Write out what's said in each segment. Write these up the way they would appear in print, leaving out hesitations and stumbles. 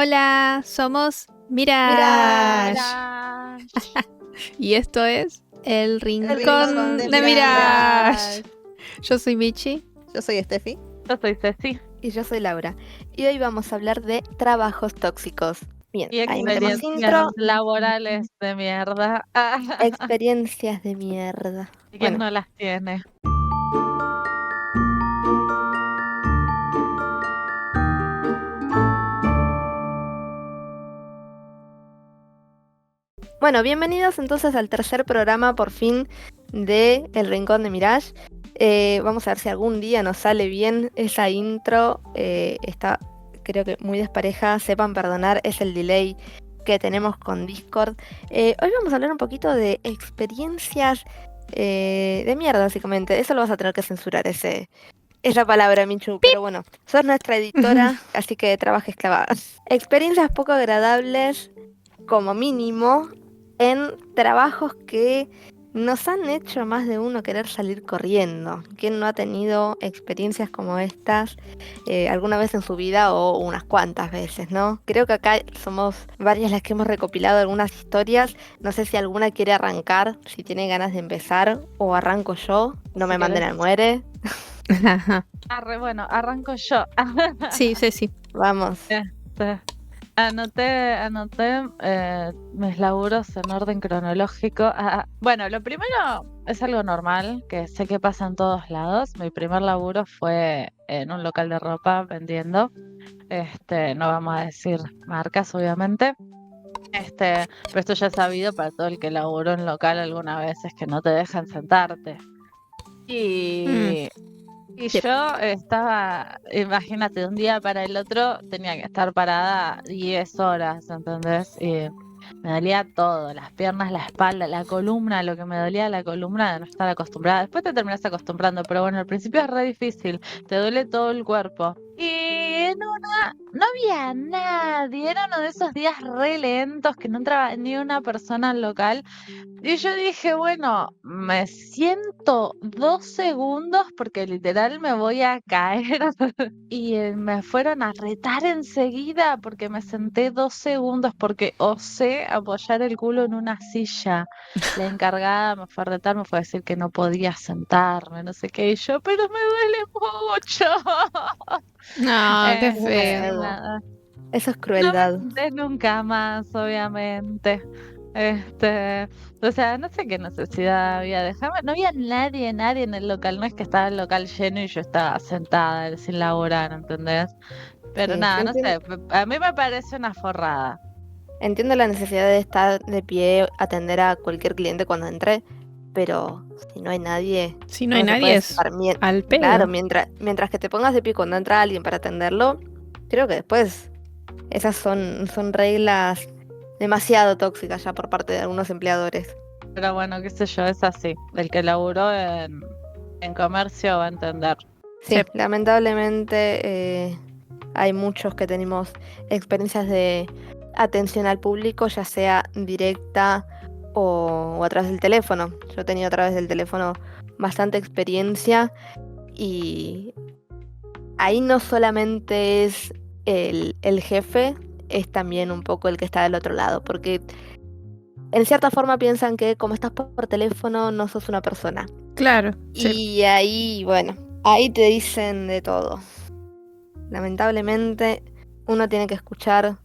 Hola, somos Mirage. Mira, Y esto es El el Rincón rincón de de Mirage. Mirage. Yo soy Michi. Yo soy Steffi. Yo soy Ceci. Y yo soy Laura. Y hoy vamos a hablar de trabajos tóxicos. Bien, Y ahí metemos experiencias intro. laborales de mierda. Experiencias de mierda. ¿Y quién Bueno, no las tiene? bienvenidos entonces al tercer programa por fin de El Rincón de Mirage. Vamos a ver si algún día nos sale bien esa intro. Está, creo que muy despareja. Sepan perdonar, es el delay que tenemos con Discord. Hoy vamos a hablar un poquito de experiencias de mierda, básicamente. Eso lo vas a tener que censurar, esa palabra, Michu. Pero bueno, sos nuestra editora, así que trabajes clavadas. Experiencias poco agradables, como mínimo, en trabajos que nos han hecho más de uno querer salir corriendo. ¿Quién no ha tenido experiencias como estas alguna vez en su vida o unas cuantas veces, no? Creo que acá somos varias las que hemos recopilado algunas historias. No sé si alguna quiere arrancar, si tiene ganas de empezar, o arranco yo. No Si me manden querés. al muere. Bueno, arranco yo. Sí, sí. Vamos. Este, anoté mis laburos en orden cronológico. Bueno, lo primero es algo normal, que sé que pasa en todos lados. Mi primer laburo fue en un local de ropa vendiendo. No vamos a decir marcas, obviamente. Pero esto ya es sabido para todo el que laburó en local alguna vez, es que no te dejan sentarte. Y, y Sí. yo estaba, imagínate, de un día para el otro tenía que estar parada 10 horas, ¿entendés? Y me dolía todo, las piernas, la espalda, la columna, lo que me dolía la columna de no estar acostumbrada. Después te terminas acostumbrando, pero bueno, al principio es re difícil, te duele todo el cuerpo. Y no había nadie, era uno de esos días re lentos que no entraba ni una persona al local. Y yo dije, bueno, me siento 2 segundos porque literal me voy a caer. Y me fueron a retar enseguida porque me senté 2 segundos porque osé apoyar el culo en una silla. La encargada me fue a retar, me fue a decir que no podía sentarme, no sé qué. Y yo, pero me duele mucho. No, qué feo. Nada. Eso es No me crueldad. senté nunca más, obviamente. O sea, no sé qué necesidad había de dejarme. No había nadie en el local. No es que estaba el local lleno y yo estaba sentada sin laburar, ¿entendés? Pero Sí, nada, no sé. A mí me parece una forrada. entiendo la necesidad de estar de pie, atender a cualquier cliente cuando entre, pero si no hay nadie, Si no hay uno se nadie puede es sentar al claro, pedo. mientras que te pongas de pie cuando entra alguien para atenderlo, creo que después esas son reglas demasiado tóxicas ya por parte de algunos empleadores. Pero bueno, qué sé yo, es así. El que laburó en comercio va a entender. Sí, Sí. lamentablemente hay muchos que tenemos experiencias de atención al público, ya sea directa o a través del teléfono. Yo he tenido a través del teléfono bastante experiencia y ahí no solamente es el jefe, es también un poco el que está del otro lado, porque en cierta forma piensan que como estás por teléfono no sos una persona. Claro. Sí. Y ahí, bueno, ahí te dicen de todo. Lamentablemente, uno tiene que escuchar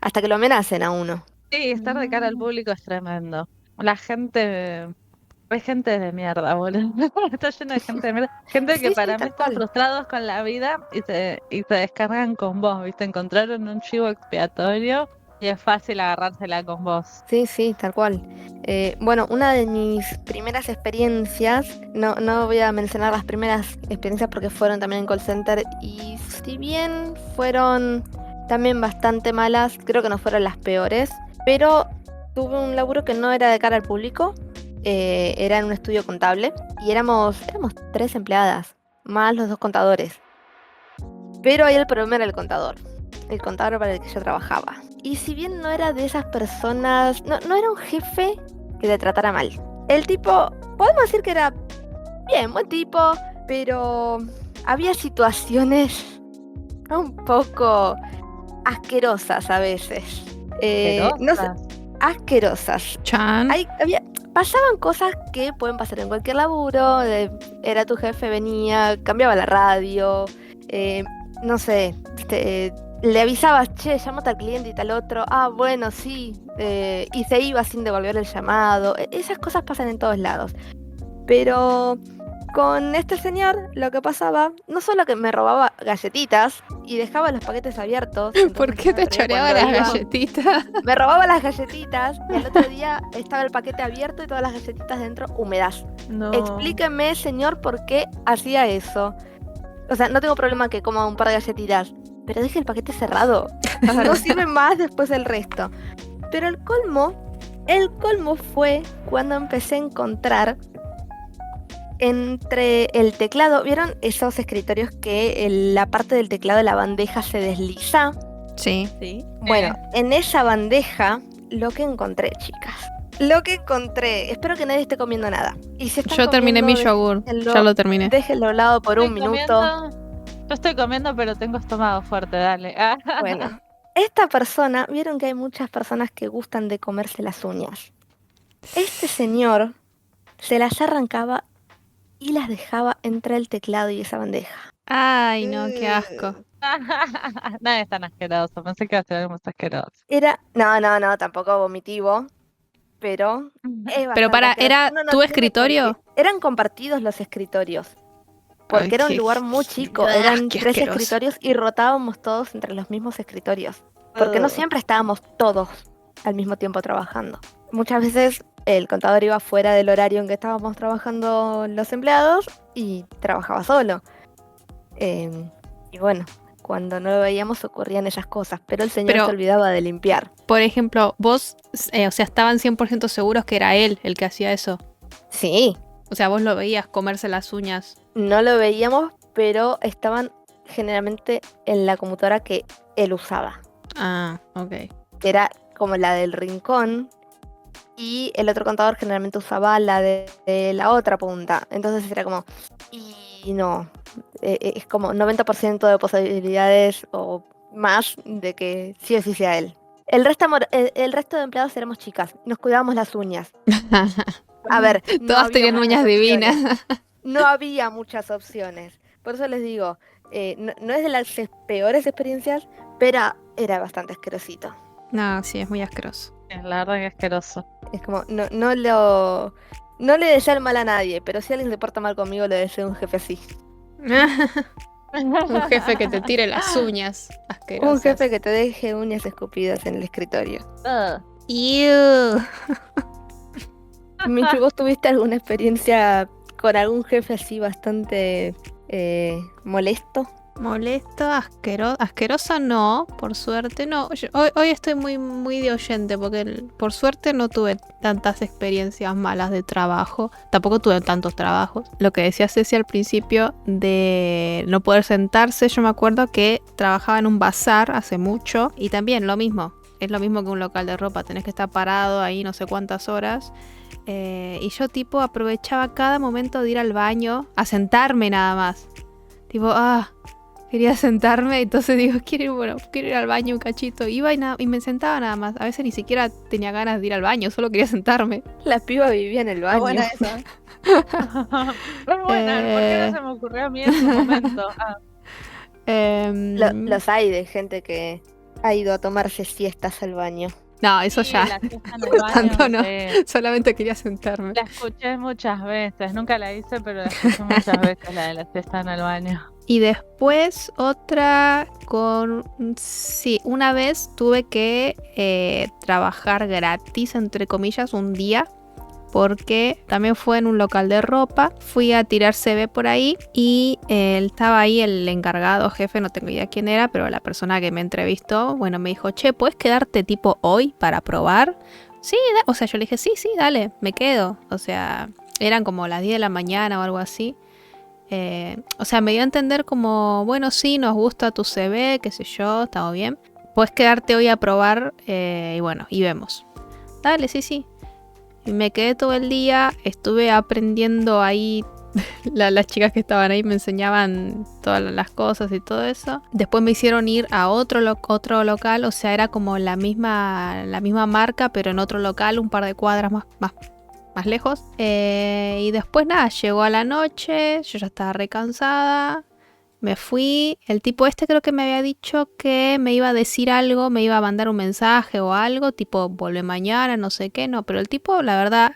hasta que lo amenacen a uno. Sí, estar de cara al público es tremendo. La gente. Hay gente de mierda, boludo. Está lleno de gente de mierda. Gente que Sí, sí, para mí tal están cual. frustrados con la vida y se descargan con vos, ¿viste? Encontraron un chivo expiatorio y es fácil agarrársela con vos. Sí, sí, tal cual. Bueno, una de mis primeras experiencias, no voy a mencionar las primeras experiencias porque fueron también en call center y si bien fueron también bastante malas, creo que no fueron las peores, pero tuve un laburo que no era de cara al público, era en un estudio contable y éramos 3 empleadas, más los 2 contadores. Pero ahí el problema era el contador para el que yo trabajaba. Y si bien no era de esas personas, no era un jefe que te tratara mal. El tipo, podemos decir que era bien, buen tipo, pero había situaciones un poco asquerosas a veces. No sé, ¿Asquerosas? asquerosas. Chan. Pasaban cosas que pueden pasar en cualquier laburo. Era tu jefe, venía, cambiaba la radio, no sé, le avisabas, che, llámate al cliente y tal otro. Ah, bueno, sí. Y se iba sin devolver el llamado. Esas cosas pasan en todos lados. Pero con este señor lo que pasaba, no solo que me robaba galletitas y dejaba los paquetes abiertos. ¿Por entonces qué el te otro día choreaba cuando las iba, galletitas? me robaba las galletitas y el otro día estaba el paquete abierto y todas las galletitas dentro húmedas. No. Explíqueme, señor, por qué hacía eso. O sea, no tengo problema que coma un par de galletitas, pero deje el paquete cerrado. No sirve más después el resto. Pero el colmo fue cuando empecé a encontrar entre el teclado, ¿vieron esos escritorios que la parte del teclado de la bandeja se desliza? Sí. Sí. Bueno, en esa bandeja lo que encontré, chicas. Lo que encontré. Espero que nadie esté comiendo nada. Y si están Yo terminé mi comiendo, yogur. déjenlo- Ya lo terminé. déjenlo al lado por un Estoy minuto. Yo estoy comiendo, pero tengo estómago fuerte, dale. Bueno, esta persona, vieron que hay muchas personas que gustan de comerse las uñas. Este señor se las arrancaba y las dejaba entre el teclado y esa bandeja. Ay, no, qué asco. Nada es tan asqueroso. Pensé que iba a ser algo más asqueroso. No, tampoco vomitivo, pero es Pero bastante para, asqueroso. ¿era Uno no tu tiene por escritorio? qué. Eran compartidos los escritorios, porque Ay, era un qué- lugar muy chico, Ah, eran qué 3 asqueroso. escritorios y rotábamos todos entre los mismos escritorios, porque no Ugh. siempre estábamos todos al mismo tiempo trabajando. Muchas veces el contador iba fuera del horario en que estábamos trabajando los empleados y trabajaba solo. Y bueno, cuando no lo veíamos ocurrían esas cosas, pero el señor Pero- se olvidaba de limpiar. Por ejemplo, vos, o sea, estaban 100% seguros que era él el que hacía eso. Sí, O sea, vos lo veías comerse las uñas. no lo veíamos, pero estaban generalmente en la computadora que él usaba. Ah, ok. Que era como la del rincón, y el otro contador generalmente usaba la de la otra punta. Entonces era como, y no, es como 90% de posibilidades o más de que sí o sí sea él. El resto de empleados éramos chicas, nos cuidábamos las uñas. A ver, no Todas había tenían muchas uñas opciones. divinas. No había muchas opciones. Por eso les digo, no es de las peores experiencias, pero era bastante asquerosito. No, sí, es muy asqueroso. La verdad que asqueroso. Es como, no le deseo el mal a nadie, pero si alguien se porta mal conmigo, le deseo un jefe así. Un jefe que te tire las uñas asquerosas. Un jefe que te deje uñas escupidas en el escritorio. Ugh. Ew. Michu, ¿vos tuviste alguna experiencia con algún jefe así bastante molesto? Molesto, asquerosa no, por suerte no. Hoy estoy muy de oyente porque por suerte no tuve tantas experiencias malas de trabajo. Tampoco tuve tantos trabajos. Lo que decía Ceci al principio de no poder sentarse, yo me acuerdo que trabajaba en un bazar hace mucho y también lo mismo. Es lo mismo que un local de ropa, tenés que estar parado ahí no sé cuántas horas. Y yo tipo aprovechaba cada momento de ir al baño a sentarme nada más. Tipo, quería sentarme, entonces digo, quiero ir al baño un cachito. Iba y me sentaba nada más. A veces ni siquiera tenía ganas de ir al baño, solo quería sentarme. La piba vivía en el baño. Buena esa. Muy buena, ¿por qué no se me ocurrió a mí en su momento? Los hay de gente que ha ido a tomarse siestas al baño. No, eso Sí, ya. la siesta en el baño, Tanto no. sí. Solamente quería sentarme. La escuché muchas veces, nunca la hice, pero la escuché muchas veces, la de la siesta en el baño. Y después otra sí, una vez tuve que trabajar gratis, entre comillas, un día. Porque también fue en un local de ropa. Fui a tirar CV por ahí y estaba ahí el encargado, jefe, no tengo idea quién era, pero la persona que me entrevistó, bueno, me dijo, che, ¿puedes quedarte tipo hoy para probar? Sí, o sea, yo le dije, sí, dale, me quedo. O sea, eran como las 10 de la mañana o algo así. O sea, me dio a entender como, bueno, sí, nos gusta tu CV, qué sé yo, estamos bien. Puedes quedarte hoy a probar y bueno, y vemos. Dale, sí. Y me quedé todo el día, estuve aprendiendo ahí las chicas que estaban ahí me enseñaban todas las cosas y todo eso. Después me hicieron ir a otro local, o sea, era como la misma marca, pero en otro local, un par de cuadras más lejos. Y después nada, llegó a la noche, yo ya estaba re cansada. Me fui, el tipo creo que me había dicho que me iba a decir algo, me iba a mandar un mensaje o algo, tipo, vuelve mañana, no sé qué, no. Pero el tipo, la verdad,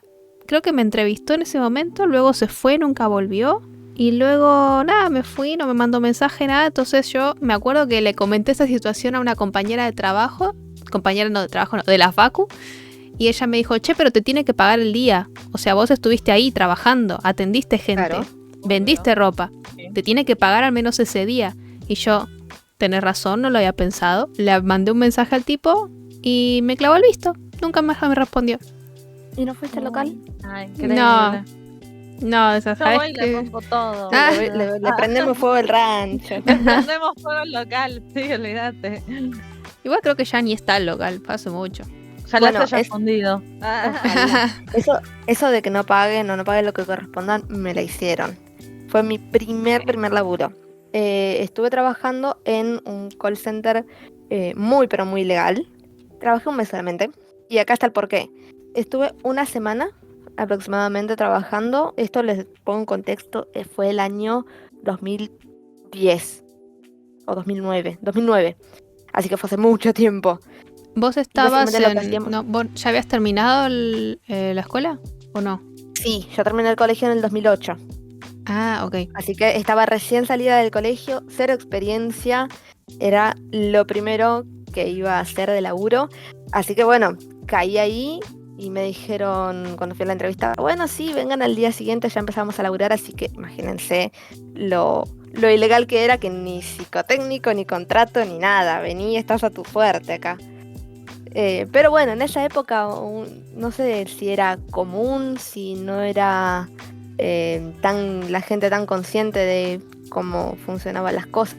creo que me entrevistó en ese momento, luego se fue, nunca volvió. Y luego, nada, me fui, no me mandó mensaje, nada. Entonces yo me acuerdo que le comenté esa situación a una compañera de trabajo, de la facu. Y ella me dijo, che, pero te tiene que pagar el día. O sea, vos estuviste ahí trabajando, atendiste gente. Claro. Vendiste ropa, te tiene que pagar al menos ese día. Y yo, tenés razón, no lo había pensado. Le mandé un mensaje al tipo y me clavó el visto. Nunca más me respondió. ¿Y no fuiste al local? Ay, increíble. No, esa yo voy y le rompo todo. Le prendemos fuego al rancho. Le prendemos fuego al local, sí, olvídate. Igual creo que ya ni está el local, pasó mucho. Ojalá se haya fundido. Eso de que no pague lo que correspondan, me la hicieron. Fue mi primer laburo. Estuve trabajando en un call center muy, pero muy legal. Trabajé un mes solamente. Y acá está el porqué. Estuve una semana aproximadamente trabajando. Esto les pongo en contexto. Fue el año 2010 o 2009. Así que fue hace mucho tiempo. ¿Vos estabas ¿vos ya habías terminado la escuela o no? Sí, yo terminé el colegio en el 2008. Ah, ok. Así que estaba recién salida del colegio, cero experiencia. Era lo primero que iba a hacer de laburo. Así que bueno, caí ahí y me dijeron cuando fui a la entrevista, bueno, sí, vengan al día siguiente, ya empezamos a laburar. Así que imagínense lo ilegal que era, que ni psicotécnico, ni contrato, ni nada. Vení, estás a tu suerte acá. Pero bueno, en esa época no sé si era común, si no era la gente tan consciente de cómo funcionaban las cosas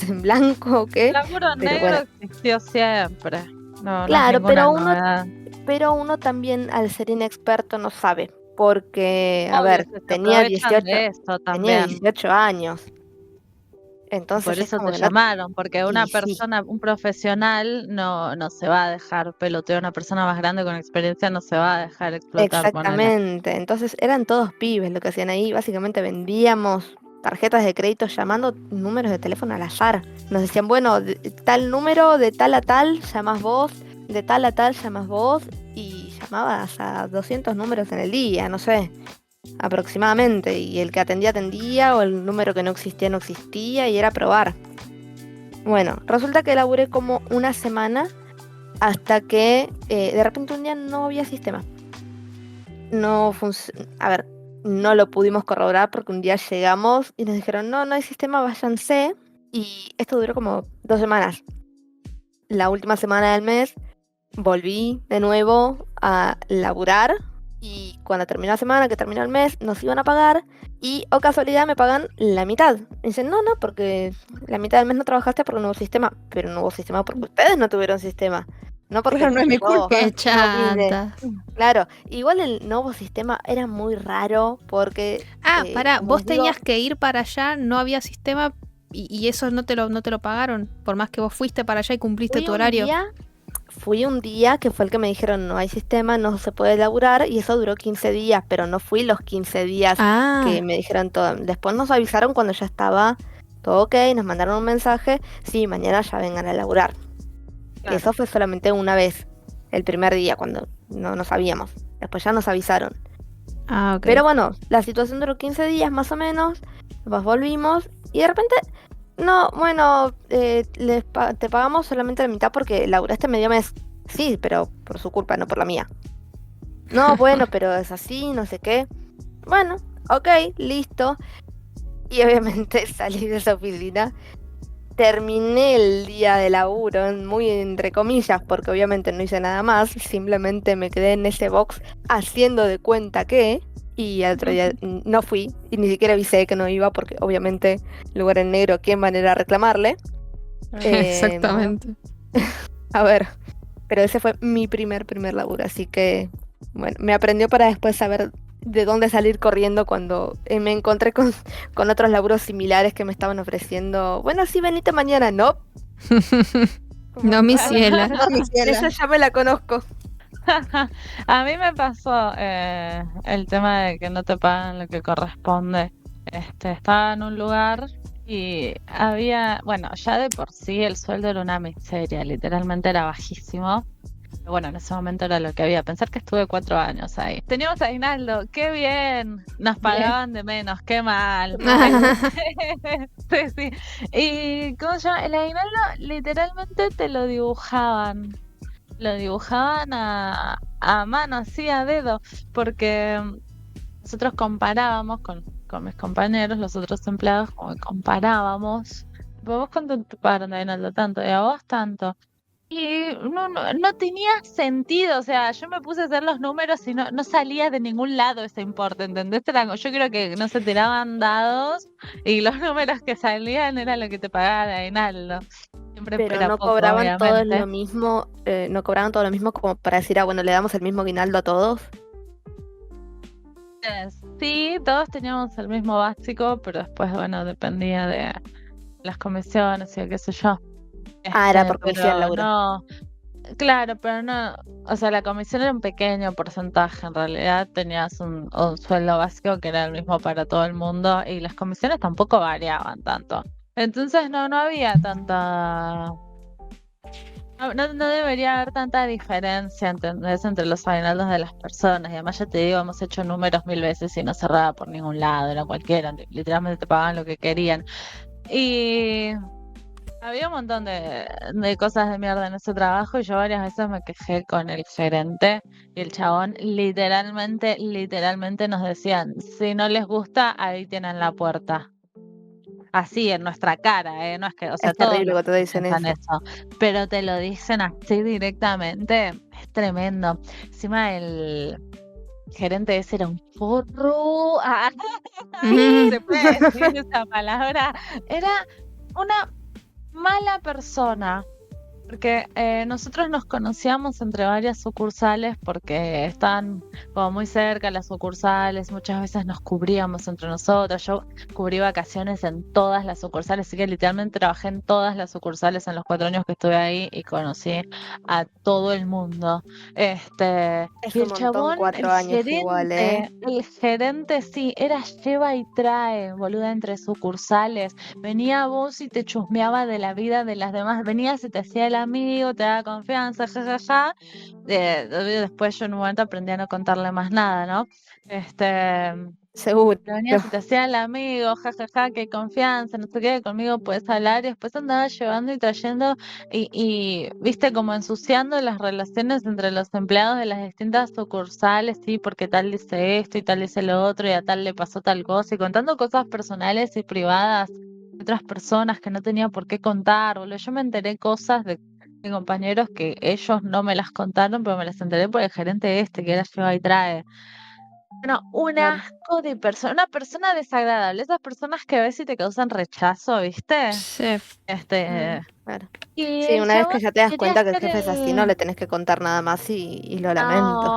en blanco o qué. El laburo negro existió siempre. No, claro, no pero uno también al ser inexperto no sabe. Porque, a ver, tenía 18 años. Entonces, por eso te llamaron, porque una persona, un profesional no se va a dejar pelotear, una persona más grande con experiencia no se va a dejar explotar. Exactamente, ponele. Entonces eran todos pibes lo que hacían ahí, básicamente vendíamos tarjetas de crédito llamando números de teléfono al azar. Nos decían, bueno, tal número, de tal a tal, llamás vos, de tal a tal, llamás vos, y llamabas a 200 números en el día, no sé. Aproximadamente, y el que atendía, o el número que no existía, y era probar. Bueno, resulta que laburé como una semana hasta que de repente un día no había sistema. No lo pudimos corroborar porque un día llegamos y nos dijeron, no hay sistema, váyanse. Y esto duró como 2 semanas. La última semana del mes volví de nuevo a laburar. Y cuando terminó la semana, que terminó el mes, nos iban a pagar. Y, o casualidad, me pagan la mitad. Me dicen, no, porque la mitad del mes no trabajaste porque no hubo sistema. Pero no hubo sistema porque ustedes no tuvieron sistema. No porque no es mi culpa. Qué chata. Claro, igual el nuevo sistema era muy raro porque... vos tenías que ir para allá, no había sistema y eso no te lo pagaron. Por más que vos fuiste para allá y cumpliste tu horario. Fui un día que fue el que me dijeron no hay sistema, no se puede laburar, y eso duró 15 días, pero no fui los 15 días que me dijeron todo. Después nos avisaron cuando ya estaba todo ok, nos mandaron un mensaje, sí, mañana ya vengan a laburar. Claro. Eso fue solamente una vez, el primer día, cuando no sabíamos. Después ya nos avisaron. Okay. Pero bueno, la situación duró 15 días más o menos, después volvimos, y de repente... No, bueno, te pagamos solamente la mitad porque laburaste medio mes. Sí, pero por su culpa, no por la mía. No, bueno, pero es así, no sé qué. Bueno, ok, listo. Y obviamente salí de esa oficina. Terminé el día de laburo, muy entre comillas, porque obviamente no hice nada más. Simplemente me quedé en ese box haciendo de cuenta que... Y al otro día no fui y ni siquiera avisé que no iba porque obviamente lugar en negro, ¿quién manera a reclamarle? Exactamente. A ver, pero ese fue mi primer laburo, así que bueno, me aprendió para después saber de dónde salir corriendo cuando me encontré con otros laburos similares que me estaban ofreciendo. Bueno, sí, venite mañana, ¿no? Como, No, mi "Ah, ciela. No, mi ciela. esa ya me la conozco". A mí me pasó el tema de que no te pagan lo que corresponde. Estaba en un lugar y había, bueno, ya de por sí el sueldo era una miseria, literalmente era bajísimo. Pero bueno, en ese momento era lo que había. Pensar que estuve 4 años ahí. Teníamos aguinaldo, qué bien. Nos pagaban de menos, qué mal. Sí, sí. Y ¿cómo se llama? El aguinaldo literalmente te lo dibujaban. Lo dibujaban a mano, así a dedo, porque nosotros comparábamos con mis compañeros, los otros empleados, como que comparábamos. Vos cuánto te pagaron de aguinaldo, tanto, y a vos tanto. Y no tenía sentido, o sea, yo me puse a hacer los números y no salía de ningún lado ese importe, ¿entendés? Yo creo que no se tiraban dados y los números que salían era lo que te pagaba de aguinaldo. Siempre Pero era no poco, cobraban todos obviamente. lo mismo, no cobraban todo lo mismo como para decir, ah, bueno, le damos el mismo aguinaldo a todos. Sí, todos teníamos el mismo básico, pero después, bueno, dependía de las comisiones y qué sé yo. Era por comisión el Pero laburo. no, claro, pero no, o sea, la comisión era un pequeño porcentaje, en realidad tenías un sueldo básico que era el mismo para todo el mundo y las comisiones tampoco variaban tanto. Entonces no había tanta, no debería haber tanta diferencia, ¿entendés? Entre los aguinaldos de las personas. Y además ya te digo, hemos hecho números 1000 veces y no cerraba por ningún lado, era cualquiera, literalmente te pagaban lo que querían. Y había un montón de cosas de mierda en ese trabajo y yo varias veces me quejé con el gerente y el chabón literalmente nos decían, si no les gusta, ahí tienen la puerta. Así en nuestra cara, no es que, o sea, Es todos terrible los cuando te jefes dicen piensan eso. eso, pero te lo dicen así directamente, es tremendo. Encima el gerente ese era un forro, se puede decir esa palabra, era una mala persona. Porque nosotros nos conocíamos entre varias sucursales porque estaban como muy cerca las sucursales, muchas veces nos cubríamos entre nosotros, yo cubrí vacaciones en todas las sucursales, así que literalmente trabajé en todas las sucursales en los 4 años que estuve ahí y conocí a todo el mundo. Es Y un el montón, chabón, 4 años igual, ¿eh? el gerente sí, era lleva y trae, boluda, entre sucursales. Venía a vos y te chusmeaba de la vida de las demás. Venía, se te hacía el amigo, te daba confianza, jajaja. Después yo en un momento aprendí a no contarle más nada, ¿no? Seguro. Venía, se te hacía el amigo, jajaja, que confianza, no sé qué, conmigo puedes hablar. Y después andaba llevando y trayendo viste, como ensuciando las relaciones entre los empleados de las distintas sucursales, sí, porque tal dice esto y tal dice lo otro y a tal le pasó tal cosa y contando cosas personales y privadas de otras personas que no tenía por qué contar, boludo. Yo me enteré cosas de compañeros que ellos no me las contaron, pero me las enteré por el gerente que era lleva y trae. Bueno, un Claro. asco de persona, una persona desagradable, esas personas que ves y te causan rechazo, ¿viste? Sí. Claro. Y Sí, el una vez chabón que ya te das quería cuenta que el ser jefe es así, no le tenés que contar nada más y lo lamento.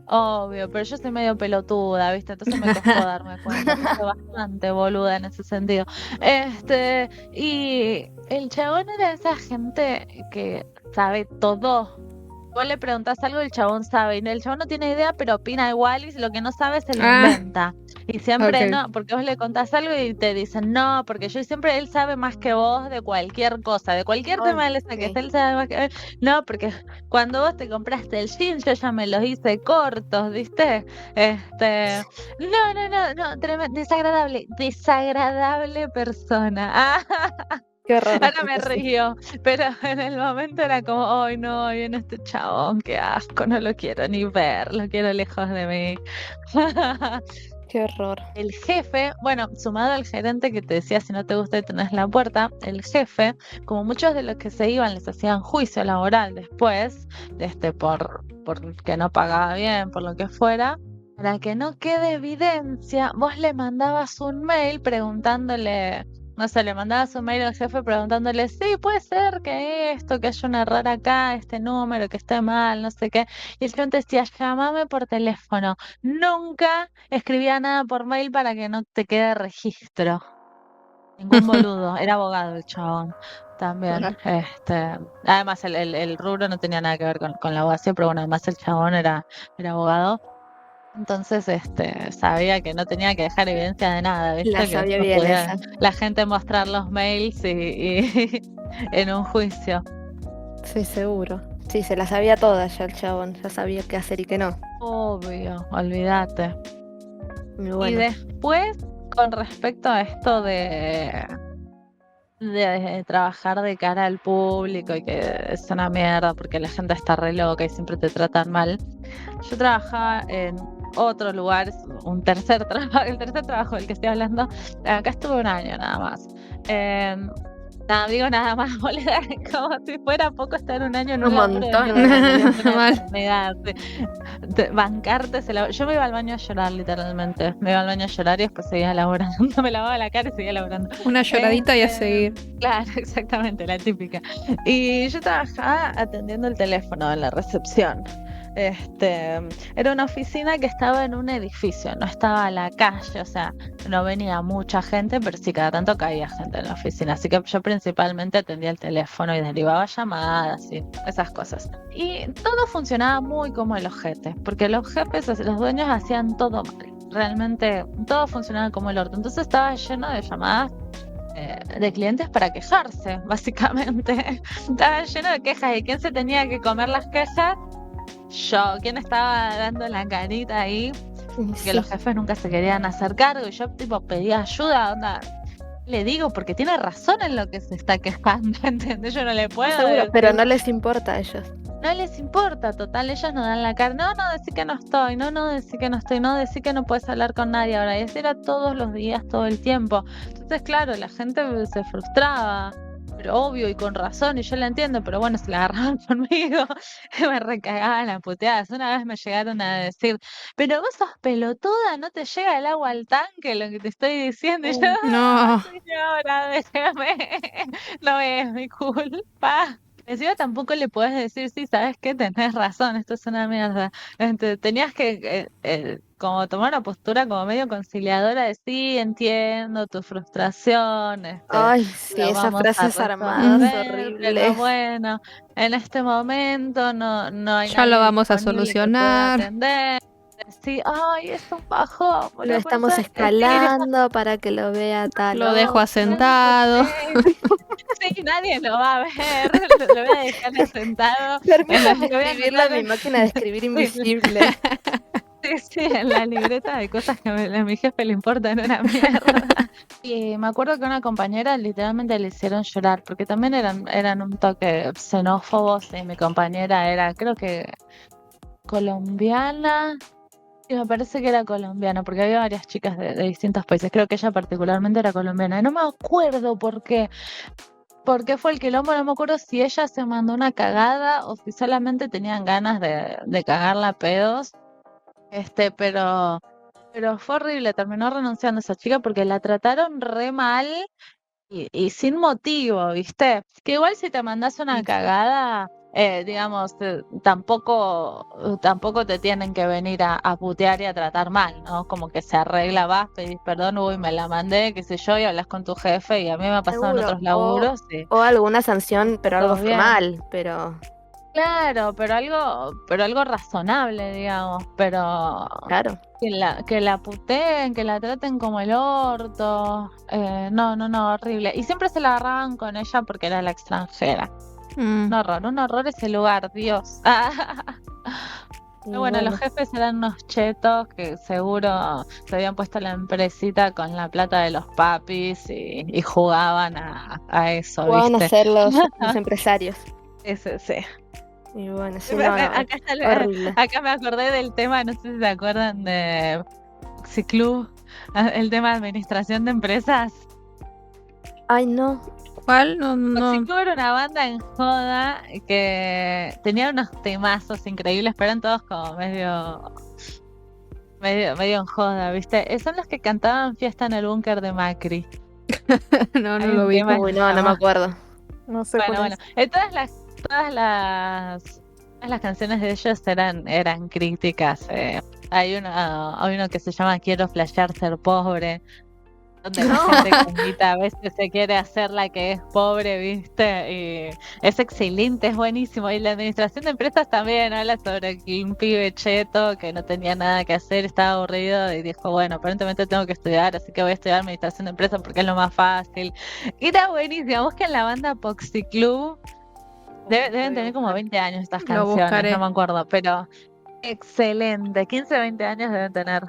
obvio, pero yo soy medio pelotuda, ¿viste? Entonces me costó darme cuenta, yo soy bastante boluda en ese sentido. Y el chabón era esa gente que sabe todo. Vos le preguntás algo y el chabón sabe, y el chabón no tiene idea, pero opina igual y lo que no sabe se lo inventa. Y siempre ok. no, porque vos le contás algo y te dicen, no, porque yo siempre él sabe más que vos de cualquier cosa, de cualquier tema que le saques, Sí. él sabe más que no, porque cuando vos te compraste el jean, yo ya me los hice cortos, ¿viste? No, desagradable persona. Qué horror. Ahora me río, pero en el momento era como, ay no, viene este chabón, qué asco, no lo quiero ni ver, lo quiero lejos de mí. Qué horror. El jefe, bueno, sumado al gerente que te decía si no te gusta y tenés la puerta, el jefe, como muchos de los que se iban les hacían juicio laboral después, por que no pagaba bien, por lo que fuera, para que no quede evidencia, vos le mandabas un mail preguntándole no sé, le mandabas un mail al jefe preguntándole, sí, puede ser que esto, que haya un error acá, este número, que esté mal, no sé qué. Y el cliente decía, llámame por teléfono. Nunca escribía nada por mail para que no te quede registro. Ningún boludo, era abogado el chabón también. Además el rubro no tenía nada que ver con la abogacía, pero bueno, además el chabón era abogado. Entonces, sabía que no tenía que dejar evidencia de nada, ¿viste? La Que sabía después bien podía esa. la gente mostrar los mails y en un juicio. Sí, seguro. Sí, se la sabía toda ya el chabón. Ya sabía qué hacer y qué no. Obvio, olvídate. Y Y bueno, después, con respecto a esto de trabajar de cara al público y que es una mierda porque la gente está re loca y siempre te tratan mal. Yo trabajaba en otro lugar, el tercer trabajo del que estoy hablando. Acá estuve un año nada más. Nada, digo nada más, boluda, como si fuera poco estar un año en un un laburo de montón. mierda, una Mal. enfermedad, bancarte, yo me iba al baño a llorar literalmente, me iba al baño a llorar y después seguía laburando, me lavaba la cara y seguía laburando. Una lloradita y a seguir. Claro, exactamente, la típica. Y yo trabajaba atendiendo el teléfono en la recepción. Era una oficina que estaba en un edificio, no estaba a la calle, o sea, no venía mucha gente, pero sí cada tanto caía gente en la oficina. Así que yo principalmente atendía el teléfono y derivaba llamadas y esas cosas. Y todo funcionaba muy como el ojete, porque los jefes, los dueños hacían todo mal. Realmente todo funcionaba como el orto. Entonces estaba lleno de llamadas de clientes para quejarse, básicamente. Estaba lleno de quejas. ¿Y quién se tenía que comer las quejas? Yo. ¿Quién estaba dando la carita ahí? Que Sí. los jefes nunca se querían hacer cargo y yo tipo pedía ayuda, onda. Le digo, porque tiene razón en lo que se está quejando, ¿entendés? Yo no le puedo Seguro, decir, pero no les importa a ellos. no les importa, total, ellos no dan la cara. No, decí que no estoy, no, decí que no estoy, no, decí que no puedes hablar con nadie ahora. Y eso era todos los días, todo el tiempo. Entonces, claro, la gente se frustraba, pero obvio y con razón, y yo la entiendo, pero bueno, se la agarraban conmigo, me recagaban las puteadas. Una vez me llegaron a decir, pero vos sos pelotuda, no te llega el agua al tanque, lo que te estoy diciendo. Y yo, No. señora, déjame, no es mi culpa. Encima tampoco le podés decir, sí, ¿sabes qué? Tenés razón, esto es una mierda. Tenías que como tomar una postura como medio conciliadora de sí, entiendo tu frustración, Ay, sí, lo esas vamos a frases armadas resolver, pero horribles. bueno, en este momento no hay Ya lo nadie vamos a disponible que pueda solucionar. atender. Sí, ay, es un bajón, Lo boludo, estamos ¿sabes qué? Sí, escalando para que lo vea tal Lo dejo otro. asentado. Sí, nadie lo va a ver, lo voy a dejar asentado. Termino de Lo voy a escribirlo en anotar mi máquina de escribir sí, invisible. sí, en la libreta de cosas que a mi jefe le importan una mierda. Y me acuerdo que a una compañera literalmente le hicieron llorar, porque también eran un toque xenófobos y mi compañera era, creo que colombiana. Y me parece que era colombiana, porque había varias chicas de distintos países. Creo que ella particularmente era colombiana. Y no me acuerdo por qué fue el quilombo. No me acuerdo si ella se mandó una cagada o si solamente tenían ganas de cagarla a pedos. Pero fue horrible. Terminó renunciando esa chica porque la trataron re mal y sin motivo, ¿viste? Que igual si te mandás una cagada, digamos, tampoco te tienen que venir a putear y a tratar mal, ¿no? Como que se arregla, vas, pedís perdón, uy, me la mandé, qué sé yo, y hablas con tu jefe, y a mí me ha pasado en Seguro. otros laburos, y O alguna sanción, pero algo todo bien. formal, pero Claro, pero algo razonable, digamos, pero claro. que la puteen, que la traten como el orto, no, horrible. Y siempre se la agarraban con ella porque era la extranjera. Un horror ese lugar, Dios. Y Pero bueno, los jefes eran unos chetos que seguro se habían puesto la empresita con la plata de los papis y jugaban a eso, van a ¿viste? ser los empresarios. Ese, sí. Y bueno, sí, no, horrible. Acá me acordé del tema, no sé si se acuerdan de Oxiclub, el tema de administración de empresas. Ay, no. ¿Cuál? No. Oxiclub era una banda en joda que tenía unos temazos increíbles, pero eran todos como medio en joda, ¿viste? Son los que cantaban Fiesta en el Búnker de Macri. No, no Hay lo un vi. tema Uy, que no, se no me llama. acuerdo. No sé Bueno, cuál bueno. es. Todas las canciones de ellos eran críticas. Hay uno que se llama Quiero flashear ser pobre, donde la gente que invita a veces se quiere hacer la que es pobre, ¿viste? Y es excelente, es buenísimo. Y la administración de empresas también habla sobre que un pibe cheto que no tenía nada que hacer, estaba aburrido y dijo, bueno, aparentemente tengo que estudiar, así que voy a estudiar administración de empresas porque es lo más fácil. Y era buenísimo. Busquen la banda Poxy Club. Deben tener como 20 años estas Lo canciones, buscaré. no me acuerdo, pero excelente. 15, 20 años deben tener.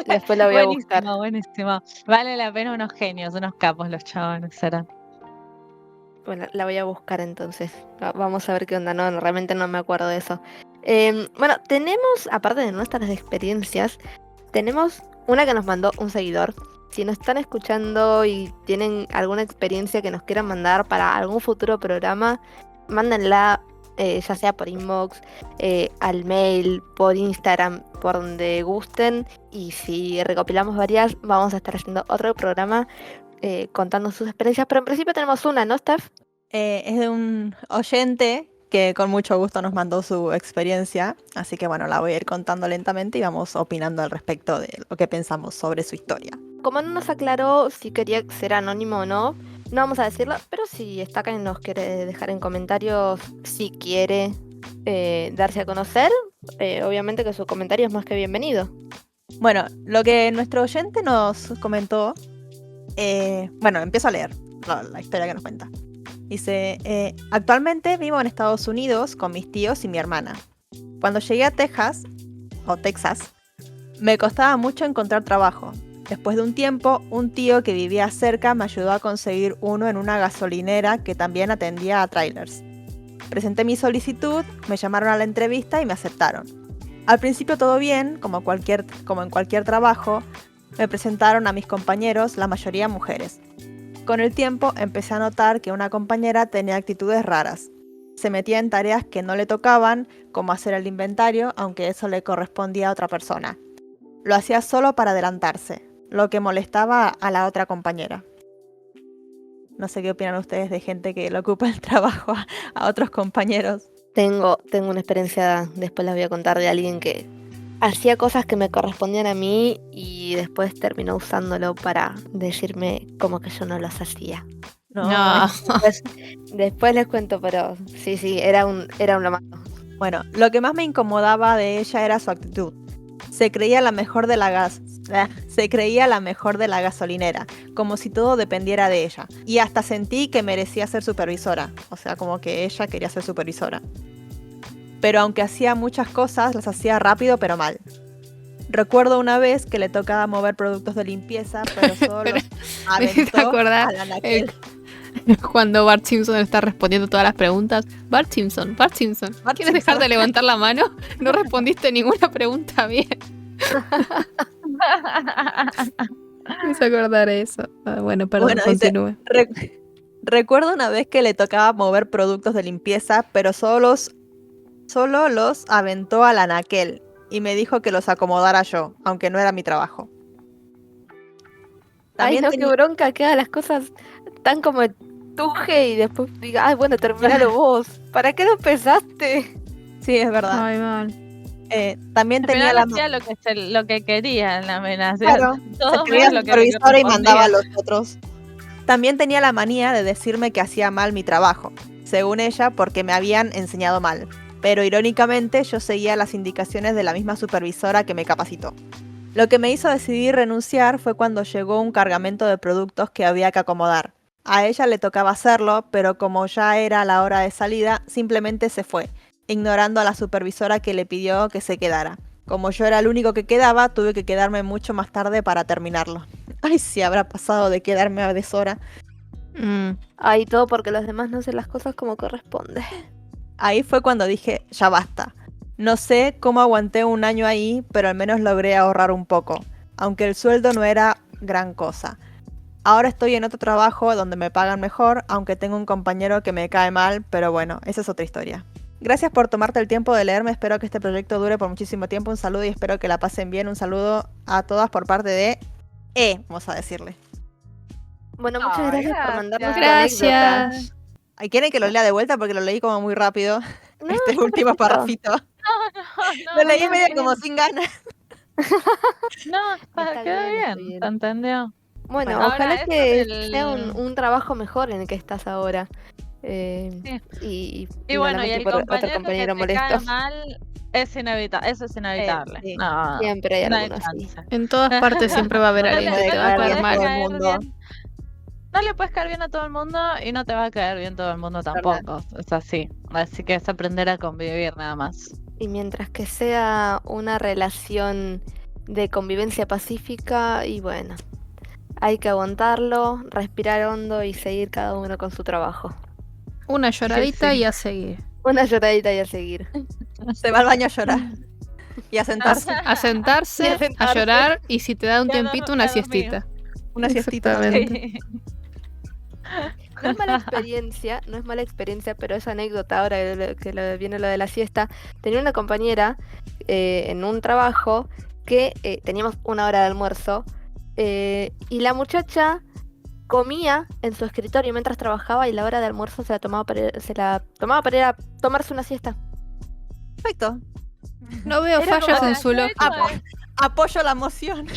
Después la voy a buscar. Buenísimo, buenísimo. Vale la pena, unos genios, unos capos los chabones serán. Bueno, la voy a buscar entonces. Vamos a ver qué onda. No, realmente no me acuerdo de eso. Bueno, tenemos, aparte de nuestras experiencias, tenemos una que nos mandó un seguidor. Si nos están escuchando y tienen alguna experiencia que nos quieran mandar para algún futuro programa, mándenla, ya sea por inbox, al mail, por Instagram, por donde gusten. Y si recopilamos varias, vamos a estar haciendo otro programa contando sus experiencias. Pero en principio tenemos una, ¿no, Steph? Es de un oyente que con mucho gusto nos mandó su experiencia, así que bueno, la voy a ir contando lentamente y vamos opinando al respecto de lo que pensamos sobre su historia. Como no nos aclaró si quería ser anónimo o no, no vamos a decirlo, pero si está acá y nos quiere dejar en comentarios si quiere darse a conocer, obviamente que su comentario es más que bienvenido. Bueno, lo que nuestro oyente nos comentó, bueno, empiezo a leer la historia que nos cuenta. Dice, actualmente vivo en Estados Unidos con mis tíos y mi hermana. Cuando llegué a Texas, me costaba mucho encontrar trabajo. Después de un tiempo, un tío que vivía cerca me ayudó a conseguir uno en una gasolinera que también atendía a trailers. Presenté mi solicitud, me llamaron a la entrevista y me aceptaron. Al principio todo bien, como en cualquier trabajo, me presentaron a mis compañeros, la mayoría mujeres. Con el tiempo empecé a notar que una compañera tenía actitudes raras. Se metía en tareas que no le tocaban, como hacer el inventario, aunque eso le correspondía a otra persona. Lo hacía solo para adelantarse, lo que molestaba a la otra compañera. No sé qué opinan ustedes de gente que le ocupa el trabajo a otros compañeros. Tengo una experiencia, después les voy a contar, de alguien que hacía cosas que me correspondían a mí y después terminó usándolo para decirme como que yo no las hacía. No. Después les cuento, pero sí, era un lomato. Bueno, lo que más me incomodaba de ella era su actitud. Se creía la mejor de la gasolinera, como si todo dependiera de ella. Y hasta sentí que merecía ser supervisora, o sea, como que ella quería ser supervisora. Pero aunque hacía muchas cosas, las hacía rápido pero mal. Recuerdo una vez que le tocaba mover productos de limpieza, pero solo Pero, los me hiciste aventó acordar a la anaquel. cuando Bart Simpson está respondiendo todas las preguntas. Bart Simpson, ¿quieres dejar de levantar la mano? No respondiste ninguna pregunta bien. Me hizo acordar eso. Bueno, perdón, Bueno, dice, continúe. recuerdo una vez que le tocaba mover productos de limpieza, pero solo los aventó a la anaquel y me dijo que los acomodara yo, aunque no era mi trabajo. Ay, También no, tenía- qué bronca que haga las cosas tan como tuje y después diga, ay, bueno, terminalo vos. ¿Para qué lo empezaste? Sí, es verdad. Ay, mal. También Al tenía final la hacía lo que quería en la amenaza. Claro, Todo se creía menos lo que le supervisora y mandaba a correspondía. los otros. También tenía la manía de decirme que hacía mal mi trabajo, según ella, porque me habían enseñado mal. Pero irónicamente yo seguía las indicaciones de la misma supervisora que me capacitó. Lo que me hizo decidir renunciar fue cuando llegó un cargamento de productos que había que acomodar. A ella le tocaba hacerlo, pero como ya era la hora de salida, simplemente se fue, ignorando a la supervisora que le pidió que se quedara. Como yo era el único que quedaba, tuve que quedarme mucho más tarde para terminarlo. Ay, sí, habrá pasado de quedarme a deshora. Ay, todo porque los demás no hacen las cosas como corresponde. Ahí fue cuando dije, ya basta. No sé cómo aguanté un año ahí, pero al menos logré ahorrar un poco, aunque el sueldo no era gran cosa. Ahora estoy en otro trabajo donde me pagan mejor, aunque tengo un compañero que me cae mal, pero bueno, esa es otra historia. Gracias por tomarte el tiempo de leerme, espero que este proyecto dure por muchísimo tiempo. Un saludo y espero que la pasen bien. Un saludo a todas por parte de vamos a decirle. Bueno, muchas Ay, gracias por mandarnos tu gracias. anécdota. Gracias. ¿Ay, quieren que lo lea de vuelta? Porque lo leí como muy rápido. No, Este está último perfecto. parrafito. No, Lo leí está medio bien. como sin ganas. No, Está quedó bien, está bien, bien. ¿se entendió? Bueno, Ahora, ojalá eso que del... sea un trabajo mejor en el que estás ahora. Sí. Y Y no bueno, y lamento el por otro compañero que compañero te molesto. cae mal es inevitable, eso es inevitable. Sí, No, siempre hay no hay alguno así. chance. En todas partes siempre va a haber No alguien le- que puede te no va a le caer caer bien podés todo mal. el caer mundo. bien. No le puedes caer bien a todo el mundo y no te va a caer bien todo el mundo tampoco. Es así. Así que es aprender a convivir nada más. Y mientras que sea una relación de convivencia pacífica, y bueno, hay que aguantarlo, respirar hondo y seguir cada uno con su trabajo. Una lloradita Sí. y a seguir. Una lloradita y a seguir. Se va al baño a llorar. Y a sentarse. A sentarse, Y a a sentarse. llorar y si te da un Y a tiempito, dor- una y a dormir. siestita. Una siestita también. Exactamente. Sí. No es mala experiencia, no es mala experiencia, pero esa anécdota ahora viene lo de la siesta. Tenía una compañera en un trabajo que teníamos una hora de almuerzo y la muchacha comía en su escritorio mientras trabajaba y la hora de almuerzo se la tomaba para ir a tomarse una siesta. Perfecto. No veo Era fallas como- en su Yo he lógica. hecho Apoyo la moción.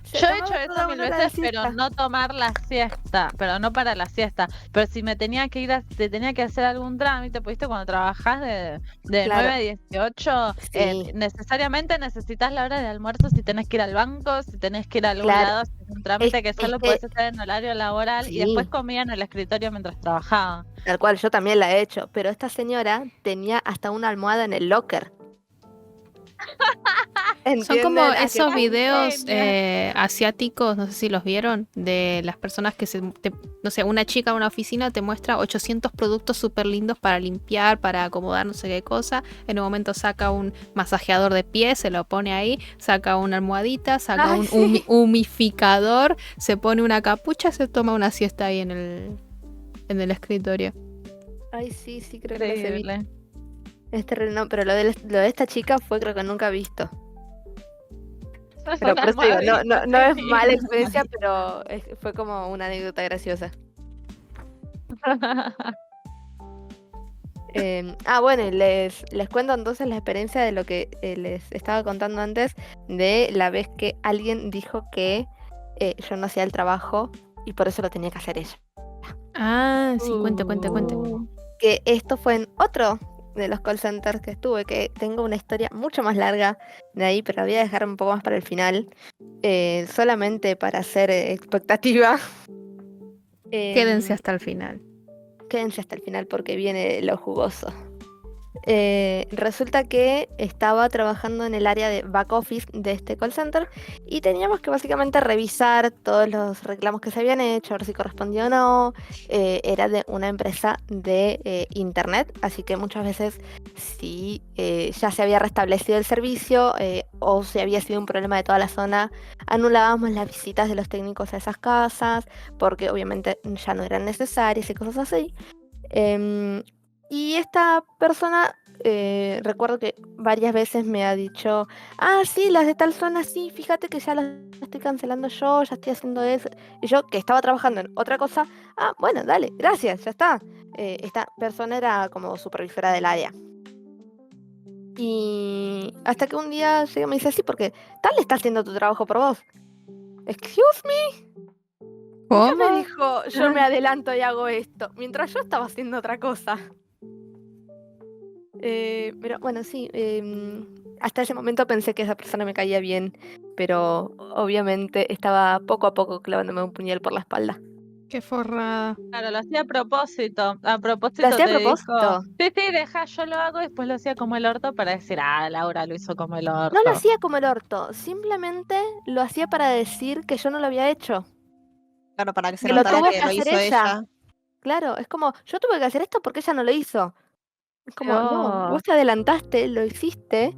Se Yo he tomaba hecho eso toda mil una hora de veces, pero siesta. no tomar la siesta, pero no para la siesta. Pero si me tenía que te tenía que hacer algún trámite, pues viste, cuando trabajás de Claro. 9 a 18, Sí. necesariamente necesitas la hora de almuerzo si tenés que ir al banco, si tenés que ir a algún Claro. lado, si es un trámite que Es solo que- podés hacer en horario laboral y después Sí. comía en el escritorio mientras trabajaba. Tal cual, yo también la he hecho, pero esta señora tenía hasta una almohada en el locker. Son como ¿Entienden a qué esos punto? videos Genia. asiáticos, no sé si los vieron, de las personas que no sé, una chica en una oficina te muestra 800 productos súper lindos para limpiar, para acomodar no sé qué cosa. En un momento saca un masajeador de pies, se lo pone ahí, saca una almohadita, saca Ay, un sí. humificador, se pone una capucha, se toma una siesta ahí en el escritorio. Ay, sí, creo que los he visto. Increíble. Es terrible, no, pero lo de esta chica fue creo que nunca visto. Pero Una por eso digo, almohadita, no es sí. mala experiencia, pero fue como una anécdota graciosa. Bueno, y les cuento entonces la experiencia de lo que les estaba contando antes, de la vez que alguien dijo que yo no hacía el trabajo y por eso lo tenía que hacer ella. Ah, sí, cuente. Que esto fue en otro de los call centers que estuve, que tengo una historia mucho más larga de ahí, pero la voy a dejar un poco más para el final, solamente para hacer expectativa. Quédense hasta el final. Quédense hasta el final porque viene lo jugoso. Resulta que estaba trabajando en el área de back office de este call center y teníamos que básicamente revisar todos los reclamos que se habían hecho, a ver si correspondía o no. Era de una empresa de internet, así que muchas veces si ya se había restablecido el servicio o si había sido un problema de toda la zona, anulábamos las visitas de los técnicos a esas casas porque obviamente ya no eran necesarias y cosas así. Y esta persona, recuerdo que varias veces me ha dicho, sí, las de tal zona, sí, fíjate que ya las estoy cancelando yo, ya estoy haciendo eso. Y yo, que estaba trabajando en otra cosa, bueno, dale, gracias, ya está. Esta persona era como supervisora del área. Y hasta que un día llega y me dice, sí, porque tal está haciendo tu trabajo por vos. Excuse me. Ella me ¿Cómo? dijo, yo me adelanto y hago esto, mientras yo estaba haciendo otra cosa. Pero bueno, sí, hasta ese momento pensé que esa persona me caía bien, pero obviamente estaba poco a poco clavándome un puñal por la espalda. Qué forrada. Claro, lo hacía a propósito. A Lo propósito hacía a te propósito. dijo, sí, deja, yo lo hago y después lo hacía como el orto para decir, Laura lo hizo como el No lo orto. hacía como el orto, simplemente lo hacía para decir que yo no lo había hecho. Claro, para que se Que lo notara tuve que que lo hacer hizo ella. ella. Claro, es como, yo tuve que hacer esto porque ella no lo hizo. Es como, no, Dios. vos te adelantaste, lo hiciste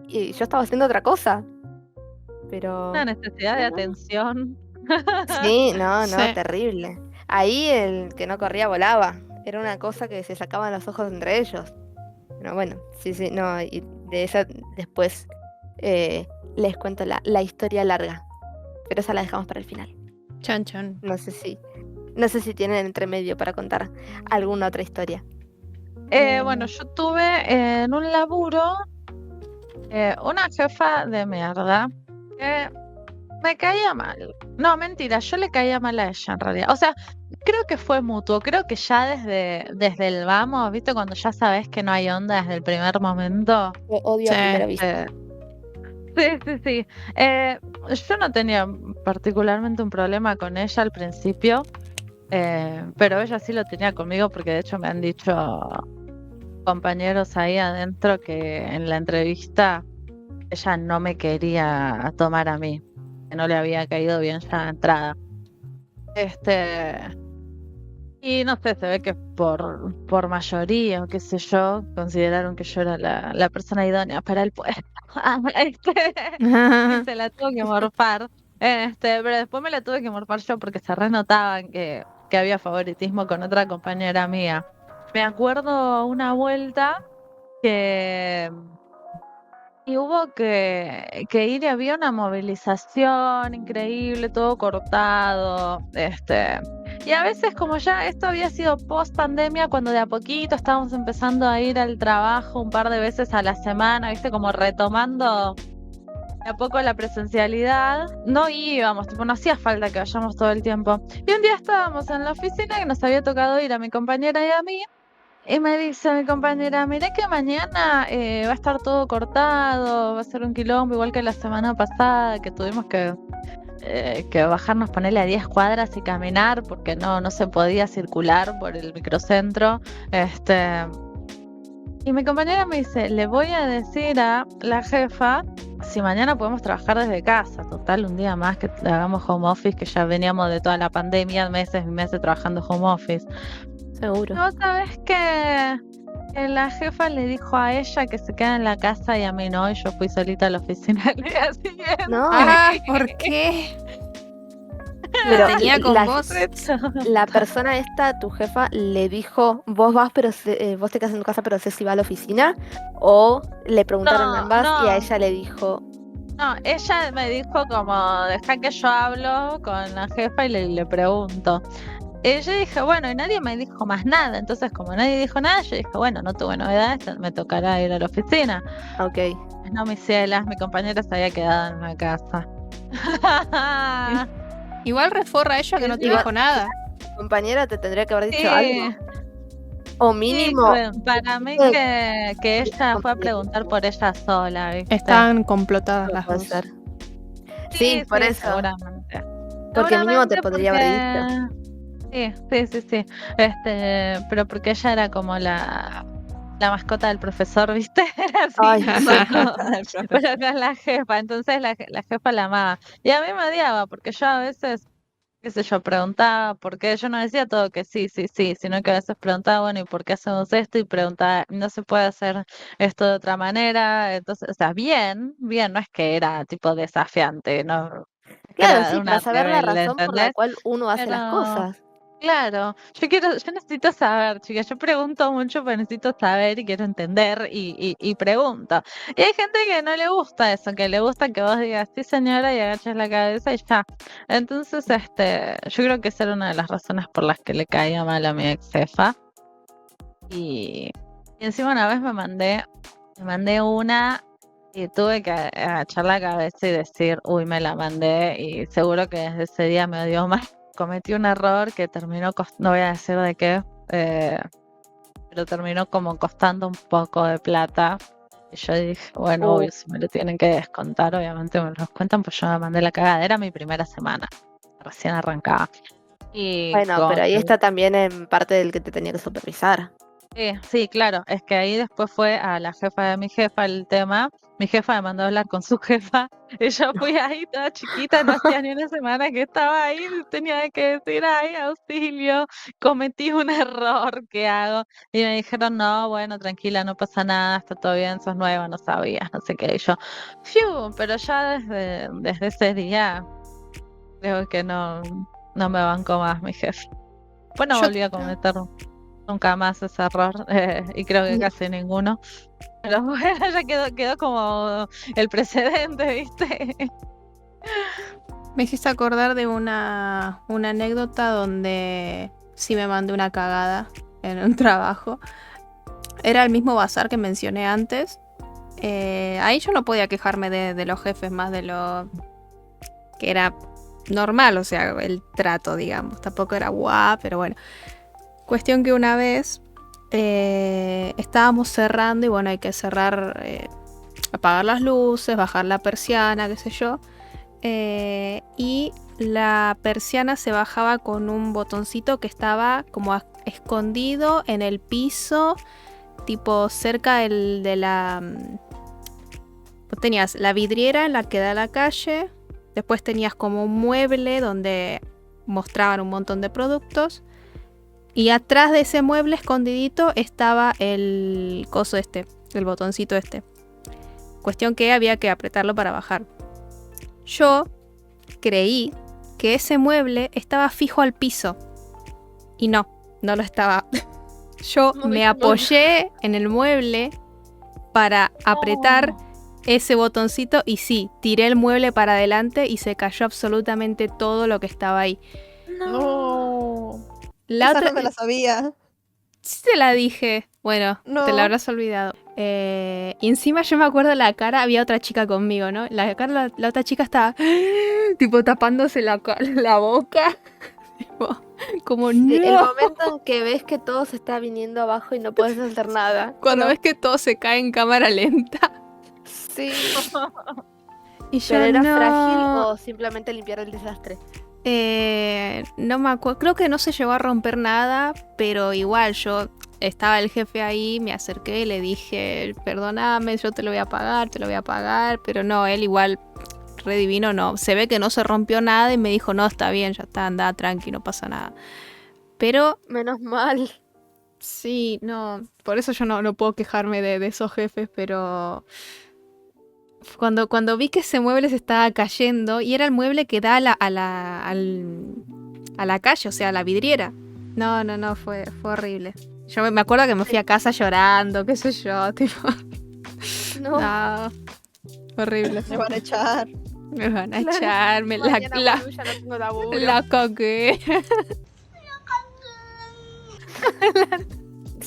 y yo estaba haciendo otra cosa. Pero... Una necesidad de no. atención. Sí, no, Sí. terrible. Ahí el que no corría volaba. Era una cosa que se sacaban los ojos entre ellos. Pero bueno, sí, no, y de esa después les cuento la historia larga. Pero esa la dejamos para el final. Chan chan. No sé si tienen entre medio para contar alguna otra historia. Bueno, yo tuve en un laburo una jefa de mierda que me caía mal. No, mentira, yo le caía mal a ella en realidad. O sea, creo que fue mutuo. Creo que ya desde el vamos, ¿viste? Cuando ya sabes que no hay onda desde el primer momento. Odio Sí. a primera vista. Sí. Yo no tenía particularmente un problema con ella al principio, pero ella sí lo tenía conmigo porque de hecho me han dicho compañeros ahí adentro que en la entrevista ella no me quería tomar a mí, que no le había caído bien ya de entrada. Y no sé, se ve que por mayoría o qué sé yo, consideraron que yo era la persona idónea para el puesto. Y se la tuvo que morfar. Pero después me la tuve que morfar yo porque se renotaban que había favoritismo con otra compañera mía. Me acuerdo una vuelta que y hubo que ir y había una movilización increíble, todo cortado, y a veces como ya esto había sido post pandemia, cuando de a poquito estábamos empezando a ir al trabajo un par de veces a la semana, viste, como retomando de a poco la presencialidad, no íbamos, tipo, no hacía falta que vayamos todo el tiempo. Y un día estábamos en la oficina y nos había tocado ir a mi compañera y a mí. Y me dice mi compañera, mirá que mañana va a estar todo cortado, va a ser un quilombo, igual que la semana pasada, que tuvimos que bajarnos, ponerle a 10 cuadras y caminar, porque no se podía circular por el microcentro. Y mi compañera me dice, le voy a decir a la jefa si mañana podemos trabajar desde casa, total, un día más que hagamos home office, que ya veníamos de toda la pandemia, meses y meses trabajando home office. Seguro. No, sabes que la jefa le dijo a ella que se queda en la casa y a mí no, y yo fui solita a la oficina el día siguiente. No, Ah, ¿por qué? pero Tenía con vos. la persona esta, tu jefa, le dijo, vos vas, pero vos te quedas en tu casa, pero Ceci va a la oficina, o le preguntaron No, ambas y a no. ella le dijo, No, ella me dijo como, deja que yo hablo con la jefa y le pregunto. Y yo dije, bueno, y nadie me dijo más nada, entonces como nadie dijo nada, yo dije, bueno, no tuve novedades, me tocará ir a la oficina. ok. No, mis cielas, mi compañera se había quedado en la casa. Igual reforra a ella que no te Igual- dijo nada. Tu compañera te tendría que haber dicho Sí. algo. O mínimo, Sí, para mí Sí. que ella fue a preguntar por ella sola, ¿viste? Están complotadas las puede dos. ser. Sí, por eso. Seguramente. Porque mínimo te Seguramente podría haber porque- Sí. Pero porque ella era como la mascota del profesor, ¿viste? Era así. Ay, Pero con la jefa, entonces la jefa la amaba. Y a mí me odiaba, porque yo a veces, qué sé yo, preguntaba, porque yo no decía todo que sí, sino que a veces preguntaba, bueno, ¿y por qué hacemos esto? Y preguntaba, ¿no se puede hacer esto de otra manera? Entonces, o sea, bien, no es que era tipo desafiante, ¿no? claro, Era sí, una para saber la rebelde, razón por la ¿entendés? cual uno hace las cosas. Claro, yo necesito saber, chicas, yo pregunto mucho, pero necesito saber y quiero entender y pregunto. Y hay gente que no le gusta eso, que le gusta que vos digas, sí señora, y agaches la cabeza y ya. Entonces, yo creo que esa era una de las razones por las que le caía mal a mi ex jefa. Y encima una vez me mandé una y tuve que agachar la cabeza y decir, uy, me la mandé, y seguro que desde ese día me odió más. Cometí un error que terminó, no voy a decir de qué, pero terminó como costando un poco de plata. Y yo dije, bueno, obvio, si me lo tienen que descontar, obviamente me lo descuentan, pues yo me mandé la cagada. Era mi primera semana, recién arrancaba. Y Bueno, pero ahí está también en parte del que te tenía que supervisar. Sí, claro, es que ahí después fue a la jefa de mi jefa el tema. Mi jefa me mandó a hablar con su jefa y yo fui ahí toda chiquita, no hacía ni una semana que estaba ahí, tenía que decir, ay, auxilio, cometí un error, ¿qué hago? Y me dijeron, no, bueno, tranquila, no pasa nada, está todo bien, sos nueva, no sabías, no sé qué. Y yo, fiu, pero ya desde ese día creo que no me banco más mi jefe. Bueno, Yo- volví a cometer nunca más ese error, y creo que casi ninguno. Pero bueno, ya quedó como el precedente, ¿viste? Me hiciste acordar de una anécdota donde sí me mandé una cagada en un trabajo. Era el mismo bazar que mencioné antes. Ahí yo no podía quejarme de los jefes más de lo que era normal, o sea, el trato, digamos. Tampoco era guau, pero bueno. Cuestión que una vez estábamos cerrando y bueno, hay que cerrar, apagar las luces, bajar la persiana, qué sé yo. Y la persiana se bajaba con un botoncito que estaba como escondido en el piso, tipo cerca de la... Tenías la vidriera en la que da a la calle, después tenías como un mueble donde mostraban un montón de productos y atrás de ese mueble escondidito estaba el coso este, el botoncito este. Cuestión que había que apretarlo para bajar. Yo creí que ese mueble estaba fijo al piso y no lo estaba. Yo me apoyé en el mueble para apretar ese botoncito y sí, tiré el mueble para adelante y se cayó absolutamente todo lo que estaba ahí. No. La Esa otra no me la sabía. sí te la dije. Bueno, No. te la habrás olvidado. Y encima yo me acuerdo la cara, había otra chica conmigo, ¿no? La otra chica estaba tipo tapándose la boca. Tipo, como Sí, no. el momento en que ves que todo se está viniendo abajo y no puedes hacer nada. Cuando No. ves que todo se cae en cámara lenta. Sí. Y yo ¿Pero era no. frágil o simplemente limpiar el desastre? No me acuerdo, creo que no se llegó a romper nada, pero igual yo estaba el jefe ahí, me acerqué y le dije, perdóname, yo te lo voy a pagar, pero no, él igual, re divino, no, se ve que no se rompió nada y me dijo, no, está bien, ya está, anda, tranqui, no pasa nada. Pero Menos mal. sí, no, por eso yo no puedo quejarme de esos jefes, pero... Cuando vi que ese mueble se estaba cayendo y era el mueble que da a la calle, o sea, a la vidriera. No, fue horrible. Yo me acuerdo que me fui a casa llorando, qué sé yo, tipo. No. Horrible. Me van a echar. Me van a Claro. echar, Mañana vuelvo y ya no tengo laburo. la cagué.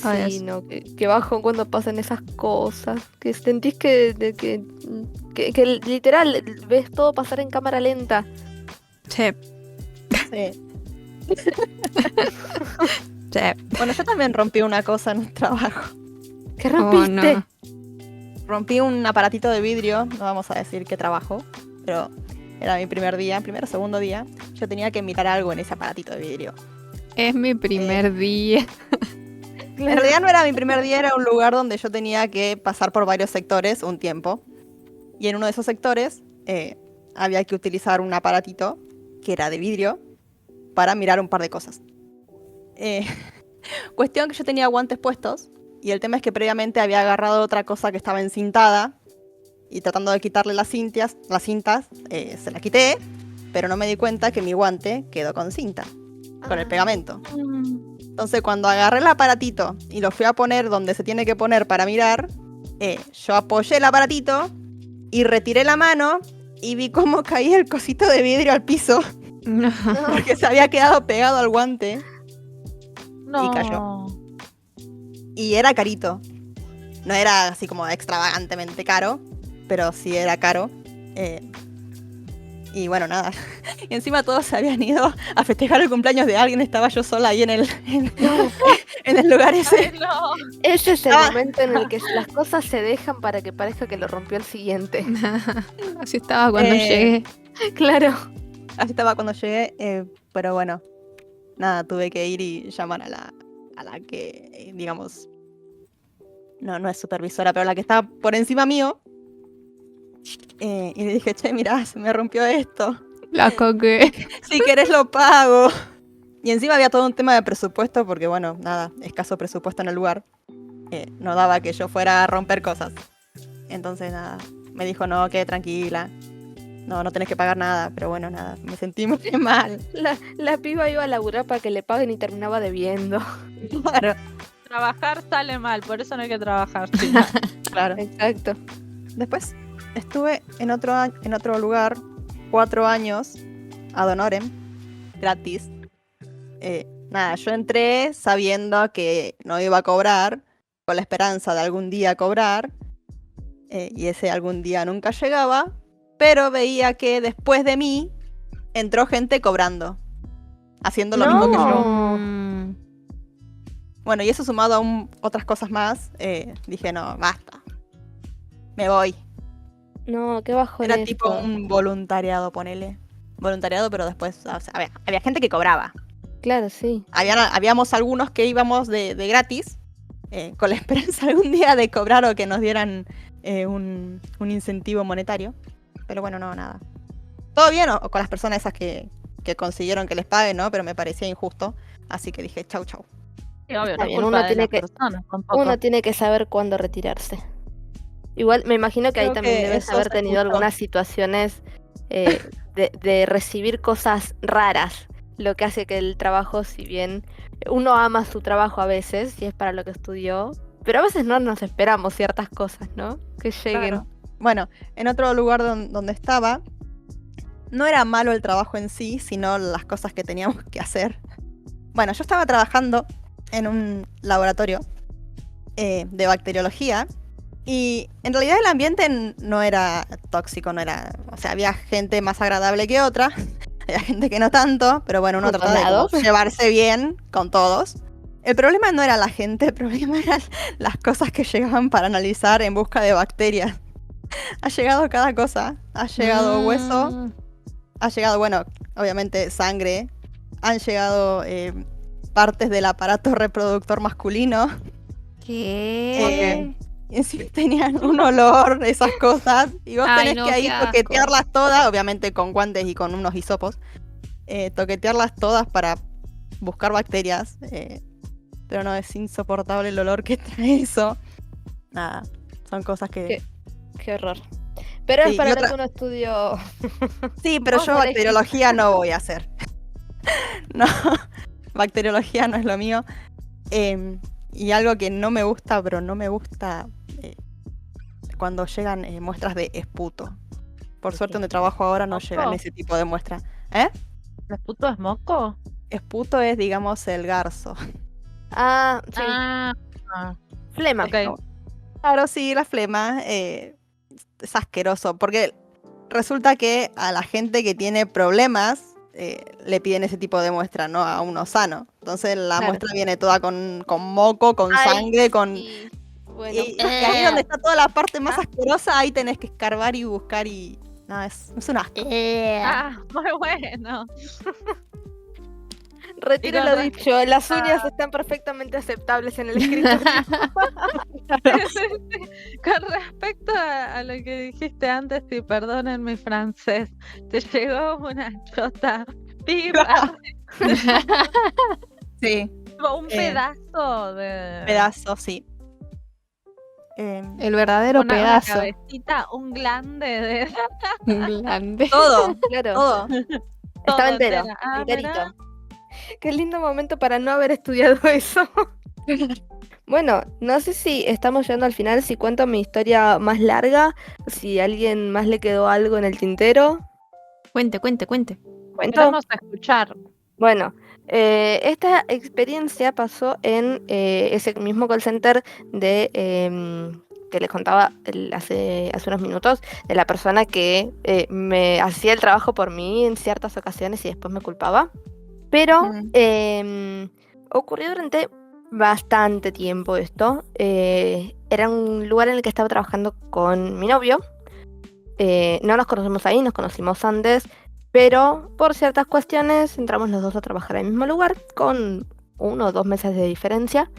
Ay, Sí, no, que bajo cuando pasan esas cosas. Que sentís que literal ves todo pasar en cámara lenta. Che, Sí. che. Bueno, yo también rompí una cosa en el trabajo. ¿Qué Oh, rompiste? no. Rompí un aparatito de vidrio, no vamos a decir qué trabajo, pero era mi primer o segundo día. Yo tenía que mirar algo en ese aparatito de vidrio. Es mi primer día. En realidad no era mi primer día, era un lugar donde yo tenía que pasar por varios sectores un tiempo. Y en uno de esos sectores había que utilizar un aparatito que era de vidrio para mirar un par de cosas. Cuestión que yo tenía guantes puestos y el tema es que previamente había agarrado otra cosa que estaba encintada y tratando de quitarle las cintas, se la quité, pero no me di cuenta que mi guante quedó con cinta, con el pegamento. Entonces cuando agarré el aparatito y lo fui a poner donde se tiene que poner para mirar, yo apoyé el aparatito y retiré la mano y vi cómo caía el cosito de vidrio al piso No. porque se había quedado pegado al guante No. y cayó. Y era carito. No era así como extravagantemente caro, pero sí era caro. Y bueno, nada. Y encima todos se habían ido a festejar el cumpleaños de alguien. Estaba yo sola ahí en el lugar ese. Ay, no. Ese es el Ah. momento en el que las cosas se dejan para que parezca que lo rompió el siguiente. Así estaba cuando llegué. Claro. Así estaba cuando llegué. Pero bueno, nada, tuve que ir y llamar a la que, digamos, no es supervisora, pero la que estaba por encima mío. Y le dije, che, mirá, se me rompió esto. La coqué. Si querés lo pago. Y encima había todo un tema de presupuesto, porque bueno, nada, escaso presupuesto en el lugar. No daba que yo fuera a romper cosas. Entonces nada, me dijo, no, quede tranquila. No tenés que pagar nada, pero bueno, nada, me sentí muy mal. La piba iba a laburar para que le paguen y terminaba debiendo. Claro, Trabajar sale mal, por eso no hay que trabajar. Sí. claro. Exacto. Después estuve en otro lugar 4 años ad honorem, gratis. Nada, yo entré sabiendo que no iba a cobrar, con la esperanza de algún día cobrar, y ese algún día nunca llegaba, pero veía que después de mí entró gente cobrando, haciendo lo mismo que yo. Mm. Bueno, y eso sumado a otras cosas más, dije, no, basta, me voy. No, qué bajo Era tipo un voluntariado, ponele. Voluntariado, pero después, o sea, había gente que cobraba. Claro, sí. Habíamos algunos que íbamos de gratis, con la esperanza algún día de cobrar o que nos dieran un incentivo monetario. Pero bueno, no, nada. Todo bien o con las personas esas que consiguieron que les paguen, ¿no? Pero me parecía injusto. Así que dije, chau, chau. Sí, obvio, Está no es bien, culpa uno de tiene las que- personas tampoco. Uno tiene que saber cuándo retirarse. Igual me imagino que ahí Creo también que debes eso haber se tenido escuchó. algunas situaciones de recibir cosas raras, lo que hace que el trabajo, si bien uno ama su trabajo a veces, si es para lo que estudió, pero a veces no nos esperamos ciertas cosas, ¿no? Que lleguen. Claro. Bueno, en otro lugar donde estaba, no era malo el trabajo en sí, sino las cosas que teníamos que hacer. Bueno, yo estaba trabajando en un laboratorio de bacteriología y en realidad el ambiente no era tóxico, no era, o sea, había gente más agradable que otra, había gente que no tanto, pero bueno, uno Por trataba de lados. como llevarse bien con todos. El problema no era la gente, el problema eran las cosas que llegaban para analizar en busca de bacterias. Ha llegado cada cosa, ha llegado hueso, Mm. ha llegado, bueno, obviamente sangre, han llegado partes del aparato reproductor masculino. ¿Qué? Y encima tenían un olor, esas cosas. Y vos Ay, tenés no, que ahí qué asco. toquetearlas todas, obviamente con guantes y con unos hisopos. Toquetearlas todas para buscar bacterias. Pero no, es insoportable el olor que trae eso. Nada, son cosas que... Qué horror. Pero Sí, es para y lo otra- que uno estudió. Sí, pero Vos yo por ahí- bacteriología no voy a hacer. No, bacteriología no es lo mío. Y algo que no me gusta, pero no me gusta cuando llegan muestras de esputo. Por suerte donde trabajo ahora no ¿Moco? llegan ese tipo de muestras. ¿Eh? ¿El puto es moco? Esputo es, digamos, el garzo. Ah, sí. Ah, Flema. ok. Claro, sí, la flema es asqueroso, porque resulta que a la gente que tiene problemas le piden ese tipo de muestra, no a uno sano. Entonces la Claro. muestra viene toda con moco, con Ay, sangre, con... sí. Bueno, Y ahí donde está toda la parte más asquerosa, ahí tenés que escarbar y buscar y... No, es un asco. Ah, muy bueno. retiro y con lo respecto dicho. Las uñas están perfectamente aceptables en el escritorio. Con respecto a lo que dijiste antes, y perdonen mi francés, te llegó una chota piba, Sí, un pedazo de pedazo, sí. El verdadero una pedazo. cabecita, un glande de Grande. Todo, Claro. todo. Estaba todo entero. entera. Ah, enterito. mirá. Qué lindo momento para no haber estudiado eso. Bueno, no sé si estamos llegando al final, si cuento mi historia más larga, si a alguien más le quedó algo en el tintero. Cuente. ¿Cuento? Queremos escuchar. Bueno, esta experiencia pasó en ese mismo call center de que les contaba hace unos minutos, de la persona que me hacía el trabajo por mí en ciertas ocasiones y después me culpaba. Pero ocurrió durante bastante tiempo esto. Era un lugar en el que estaba trabajando con mi novio. No nos conocemos ahí, nos conocimos antes. Pero por ciertas cuestiones entramos los dos a trabajar en el mismo lugar con 1 o 2 meses de diferencia.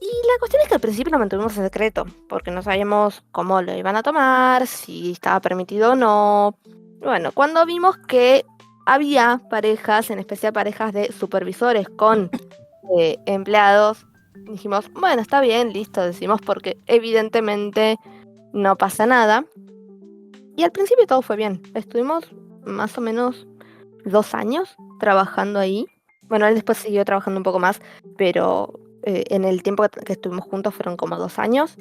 Y la cuestión es que al principio lo mantuvimos en secreto, porque no sabíamos cómo lo iban a tomar, si estaba permitido o no. Bueno, cuando vimos que había parejas, en especial parejas de supervisores con empleados, dijimos, bueno, está bien, listo, decimos porque evidentemente no pasa nada. Y al principio todo fue bien. Estuvimos más o menos 2 años trabajando ahí. Bueno, él después siguió trabajando un poco más, pero en el tiempo que estuvimos juntos fueron como 2 años.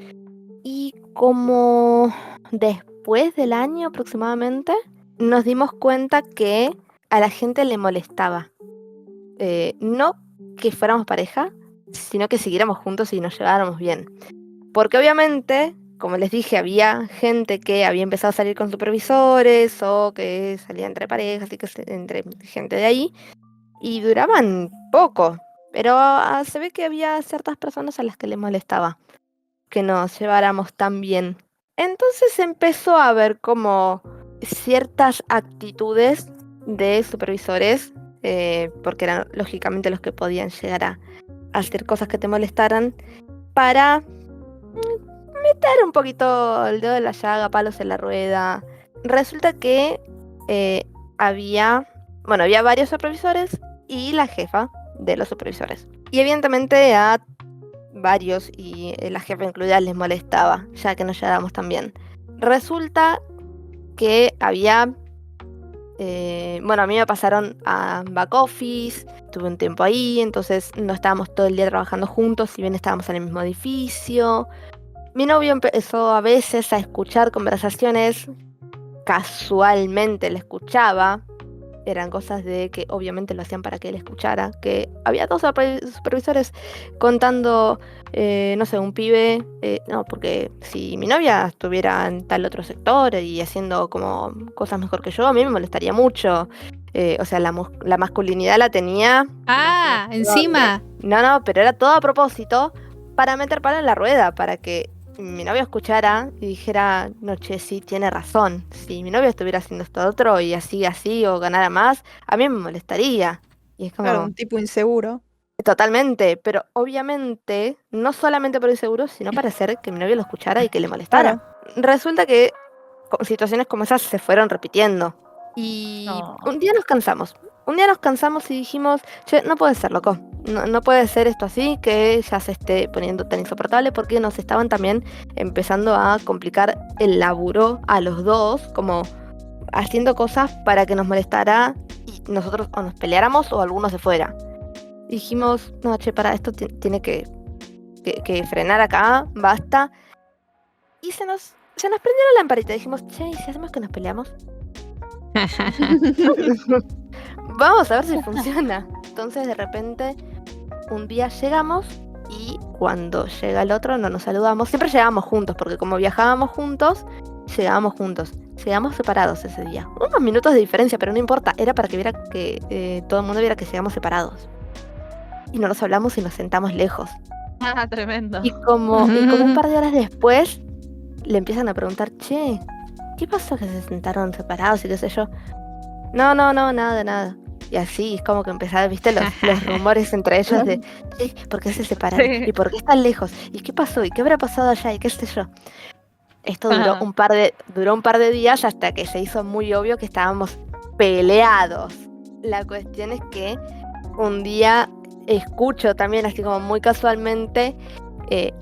Y como después del año aproximadamente, nos dimos cuenta que a la gente le molestaba. No que fuéramos pareja, sino que siguiéramos juntos y nos lleváramos bien. Porque obviamente, como les dije, había gente que había empezado a salir con supervisores o que salía entre parejas y entre gente de ahí y duraban poco. Pero se ve que había ciertas personas a las que les molestaba que nos lleváramos tan bien. Entonces empezó a haber como ciertas actitudes de supervisores, porque eran lógicamente los que podían llegar a hacer cosas que te molestaran, para meter un poquito el dedo en la llaga, palos en la rueda. Resulta que había varios supervisores y la jefa de los supervisores. Y evidentemente a varios, y la jefa incluida, les molestaba, ya que nos llevábamos tan bien. Resulta que había... a mí me pasaron a back office, tuve un tiempo ahí, entonces no estábamos todo el día trabajando juntos, si bien estábamos en el mismo edificio. Mi novio empezó a veces a escuchar conversaciones, casualmente le escuchaba, eran cosas de que obviamente lo hacían para que él escuchara, que había dos supervisores contando, un pibe, porque si mi novia estuviera en tal otro sector y haciendo como cosas mejor que yo, a mí me molestaría mucho. La masculinidad la tenía. Ah, encima. No, pero era todo a propósito para meter palo en la rueda, para que mi novio escuchara y dijera, no, che, sí, tiene razón. Si mi novio estuviera haciendo esto otro y así o ganara más, a mí me molestaría. Y es como... Claro, un tipo inseguro. Totalmente, pero obviamente no solamente por inseguro, sino para hacer que mi novio lo escuchara y que le molestara. Resulta que situaciones como esas se fueron repitiendo. Y No. un día nos cansamos. Y dijimos, che, no puede ser, loco. No puede ser esto así, que ya se esté poniendo tan insoportable, porque nos estaban también empezando a complicar el laburo a los dos, como haciendo cosas para que nos molestara y nosotros o nos peleáramos o alguno se fuera. Y dijimos, no, che, para esto tiene que frenar acá, basta. Y se nos prendió la lamparita. Dijimos, che, ¿y si hacemos que nos peleamos? Vamos a ver si funciona. Entonces de repente un día llegamos y cuando llega el otro no nos saludamos. Siempre llegábamos juntos, porque como viajábamos juntos, llegábamos juntos. Llegamos separados ese día. Unos minutos de diferencia, pero no importa. Era para que todo el mundo viera que llegamos separados. Y no nos hablamos y nos sentamos lejos. Ah, tremendo. Y como un par de horas después le empiezan a preguntar, che, ¿qué pasó que se sentaron separados y qué sé yo? No, nada. Y así es como que empezaron, viste, los rumores entre ellos de, ¿por qué se separaron? Sí. ¿Y por qué están lejos? ¿Y qué pasó? ¿Y qué habrá pasado allá? ¿Y qué sé yo? Esto duró un par de días hasta que se hizo muy obvio que estábamos peleados. La cuestión es que un día escucho también, así como muy casualmente,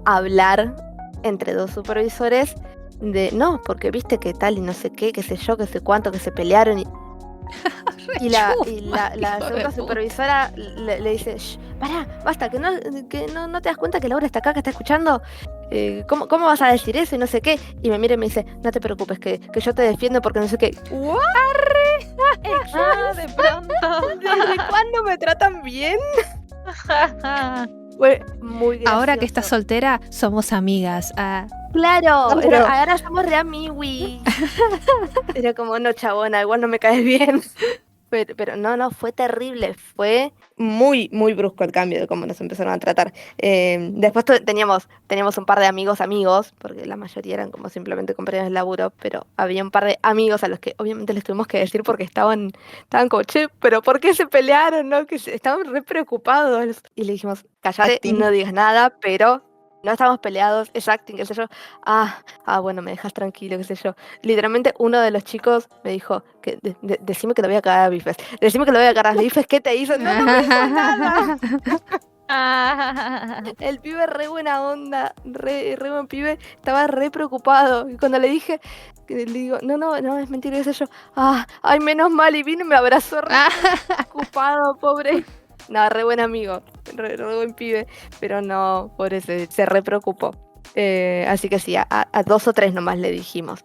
hablar entre dos supervisores de, no, porque viste que tal y no sé qué sé yo, qué sé cuánto, que se pelearon y la segunda supervisora le dice, shh, pará, basta, que no te das cuenta que Laura está acá, que está escuchando. ¿Cómo vas a decir eso y no sé qué? Y me mira y me dice, no te preocupes, que yo te defiendo porque no sé qué. De pronto. ¿Desde cuándo me tratan bien? Fue muy gracioso. Ahora que estás soltera, somos amigas. Claro, No, pero- ahora somos re amigui. Era como, no, chabona, igual no me caes bien. Pero no, fue terrible. Fue muy, muy brusco el cambio de cómo nos empezaron a tratar. Después teníamos un par de amigos, porque la mayoría eran como simplemente compañeros de laburo, pero había un par de amigos a los que obviamente les tuvimos que decir porque estaban como, che, pero ¿por qué se pelearon? ¿No? Estaban re preocupados. Y le dijimos, callate, Acting. no digas nada, pero... No estábamos peleados, es acting, qué sé yo. Bueno, me dejas tranquilo, qué sé yo. Literalmente uno de los chicos me dijo, que decime que lo voy a cagar a bifes. Decime que lo voy a cagar a bifes, ¿qué te hizo? No me hizo nada. El pibe re buena onda, re buen pibe, estaba re preocupado. Y cuando le dije, le digo, no, es mentira, qué sé yo. Ay, menos mal, y vino y me abrazó re preocupado, pobre. No, re buen amigo, re buen pibe, pero no, por eso se re preocupó. Así que sí, a 2 o 3 nomás le dijimos.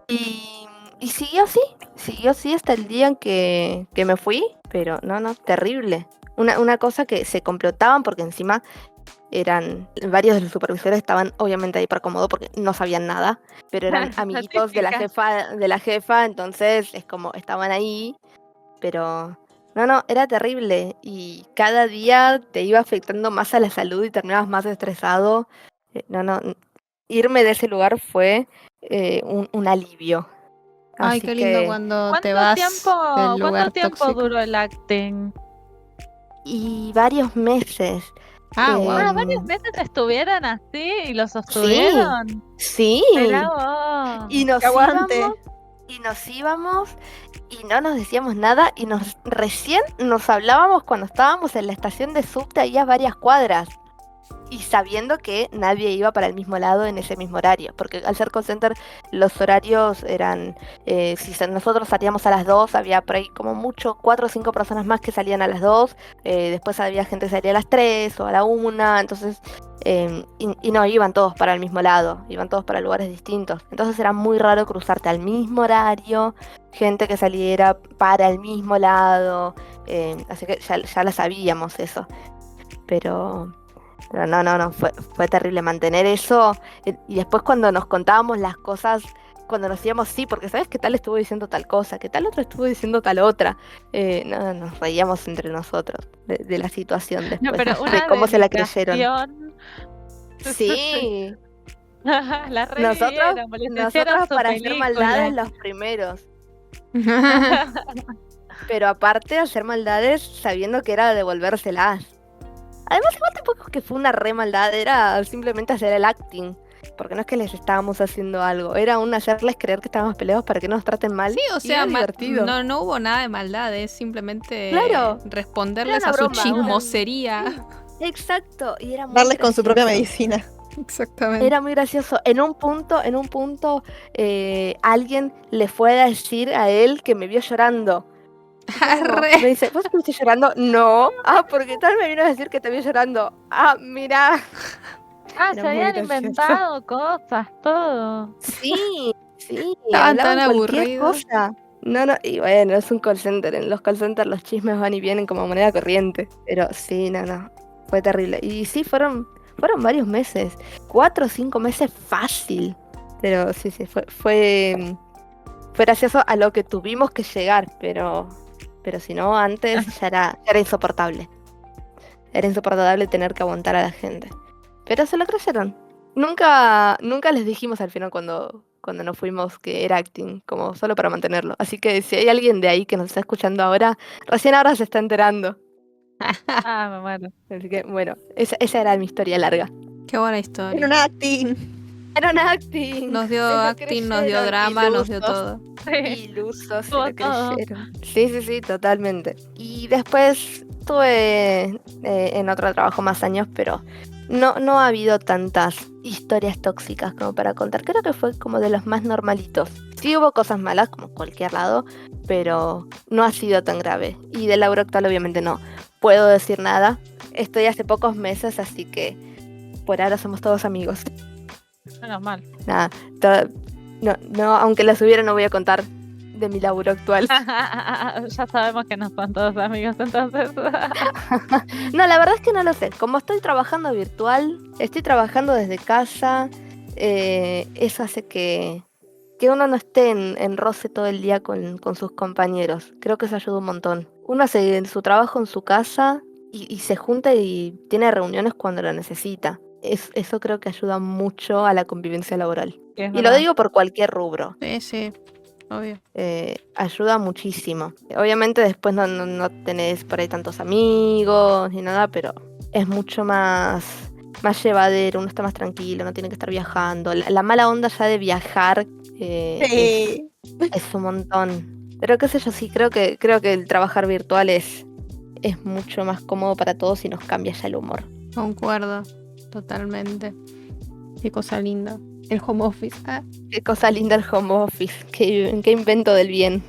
Y Y siguió así hasta el día en que me fui, pero no, terrible. Una cosa que se complotaban porque encima varios de los supervisores estaban obviamente ahí por cómodo porque no sabían nada, pero eran amiguitos de la jefa, entonces es como estaban ahí, pero no, era terrible y cada día te iba afectando más a la salud y terminabas más estresado. No, irme de ese lugar fue un alivio. Ay, Así qué lindo que, cuando te vas del ¿Cuánto lugar tiempo tóxico. duró el acting? y varios meses. Ah, wow. Varios meses estuvieron así y lo Sí, sostuvieron. sí. Mirá vos. Y nos ¡Que aguante! íbamos y no nos decíamos nada y recién nos hablábamos cuando estábamos en la estación de subte ahí a varias cuadras y sabiendo que nadie iba para el mismo lado en ese mismo horario, porque al ser call center los horarios eran, nosotros salíamos a las 2, había por ahí como mucho 4 o 5 personas más que salían a las 2, después había gente que salía a las 3 o a la 1, entonces y no iban todos para el mismo lado, iban todos para lugares distintos, entonces era muy raro cruzarte al mismo horario, gente que saliera para el mismo lado, así que ya la sabíamos eso, pero no, fue terrible mantener eso. Y después cuando nos contábamos las cosas, cuando nos decíamos sí, porque sabes que tal estuvo diciendo tal cosa, que tal otro estuvo diciendo tal otra, nos reíamos entre nosotros de la situación después, pero de una cómo se la creyeron. dedicación. Sí, La revivieron, les hicieron nosotros su para hacer película. maldades los primeros. Pero aparte de hacer maldades sabiendo que era devolvérselas. Además, igual tampoco es que fue una re maldad, era simplemente hacer el acting. Porque no es que les estábamos haciendo algo, era un hacerles creer que estábamos peleados para que no nos traten mal. Sí, o y sea, era divertido. no hubo nada de maldad, es simplemente Claro, responderles era a una su broma, chismosería. Exacto, y era muy Darles con su propia gracioso. medicina. Exactamente. Era muy gracioso. En un punto, alguien le fue a decir a él que me vio llorando. Y yo como, Arre. me dice, ¿vos estuviste llorando? No. Ah, porque tal me vino a decir que te vio llorando. Ah, mira. Ah, Era se muy habían gracioso. inventado cosas, todo. Sí, Estaban hablaban tan cualquier aburridos. cosa. No, y bueno, es un call center. En los call centers los chismes van y vienen como moneda corriente. Pero sí, no. Fue terrible. Y sí, fueron varios meses. 4 o 5 meses fácil. Pero sí, fue gracioso a lo que tuvimos que llegar. Pero si no, antes ya era insoportable. Era insoportable tener que aguantar a la gente. Pero se lo creyeron. Nunca les dijimos al final cuando nos fuimos que era acting, como solo para mantenerlo. Así que si hay alguien de ahí que nos está escuchando ahora, recién ahora se está enterando. Ah, me muero. Así que bueno, esa era mi historia larga. Qué buena En historia. un acting. Era un acting. Nos dio se lo acting, nos dio creyeron, drama, nos dio ilusos. todo. Ilusos, se Tuvo lo todo. creyeron. Sí, totalmente. Y después tuve en otro trabajo más años, pero no ha habido tantas historias tóxicas como para contar. Creo que fue como de los más normalitos. Sí hubo cosas malas, como cualquier lado, pero no ha sido tan grave. Y del laburo actual obviamente no puedo decir nada. Estoy hace pocos meses, así que por ahora somos todos amigos. Menos mal. Nada, no, aunque las hubiera no voy a contar de mi laburo actual. Ya sabemos que no son todos amigos, entonces. No, la verdad es que no lo sé. Como estoy trabajando virtual, estoy trabajando desde casa, eso hace que uno no esté en roce todo el día con sus compañeros. Creo que eso ayuda un montón. Uno hace su trabajo en su casa y se junta y tiene reuniones cuando lo necesita. Eso creo que ayuda mucho a la convivencia laboral. Sí, es Y lo verdad. digo por cualquier rubro. Sí, obvio. Ayuda muchísimo. Obviamente después no tenés por ahí tantos amigos ni nada, pero es mucho más llevadero, uno está más tranquilo, no tiene que estar viajando. La mala onda ya de viajar Sí. es un montón. Pero qué sé yo, sí, creo que el trabajar virtual es mucho más cómodo para todos y nos cambia ya el humor. Concuerdo, totalmente. Qué cosa linda. El home office. Ah. Qué cosa linda el home office, qué invento del bien.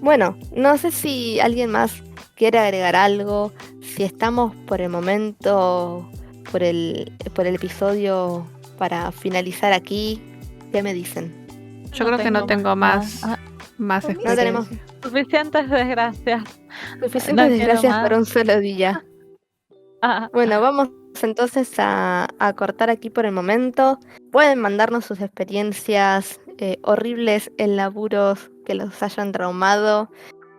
Bueno, no sé si alguien más quiere agregar algo, si estamos por el momento, por el episodio para finalizar aquí, ¿qué me dicen? Yo creo que no tengo más nada. más No experiencia. tenemos Suficientes desgracias. suficientes No quiero desgracias más. para un solo día. Ah, Bueno, vamos entonces a cortar aquí por el momento. Pueden mandarnos sus experiencias horribles en laburos que los hayan traumado.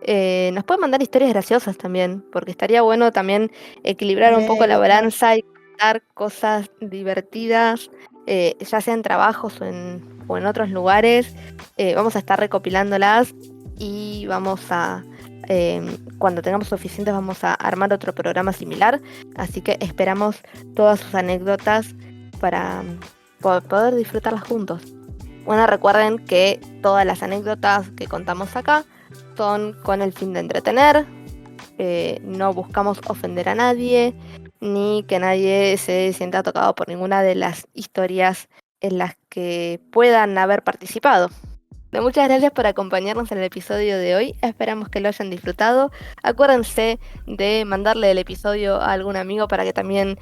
Nos pueden mandar historias graciosas también, porque estaría bueno también equilibrar un poco la Anécdotas. balanza y contar cosas divertidas, ya sea en trabajos o en otros lugares. Vamos a estar recopilándolas y vamos a, cuando tengamos suficientes, vamos a armar otro programa similar. Así que esperamos todas sus anécdotas para poder disfrutarlas juntos. Bueno, recuerden que todas las anécdotas que contamos acá son con el fin de entretener. No buscamos ofender a nadie, ni que nadie se sienta tocado por ninguna de las historias en las que puedan haber participado. Muchas gracias por acompañarnos en el episodio de hoy. Esperamos que lo hayan disfrutado. Acuérdense de mandarle el episodio a algún amigo para que también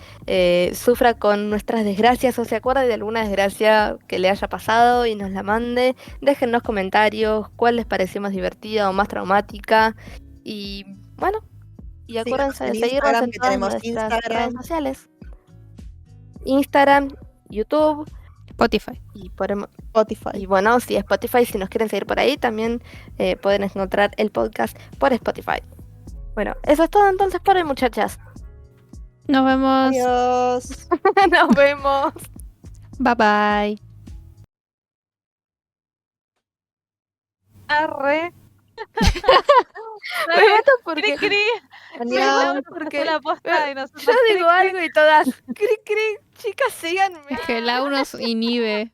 sufra con nuestras desgracias o se acuerde de alguna desgracia que le haya pasado y nos la mande. Déjennos comentarios cuál les pareció más divertida o más traumática. Y bueno, y acuérdense de Síganos en seguirnos Instagram, en que todas tenemos nuestras Instagram. redes sociales. Instagram, YouTube Spotify. y y Spotify. bueno, si Spotify, si nos quieren seguir por ahí, también pueden encontrar el podcast por Spotify. Bueno, eso es todo entonces por hoy, muchachas. Nos vemos. Adiós. Nos vemos. Bye bye. arre. Me mato porque Cri, cri. Adiós. porque La posta y nosotros yo cri, digo cri. algo y todas, cri, cri, chicas, síganme. Es que el nos inhibe.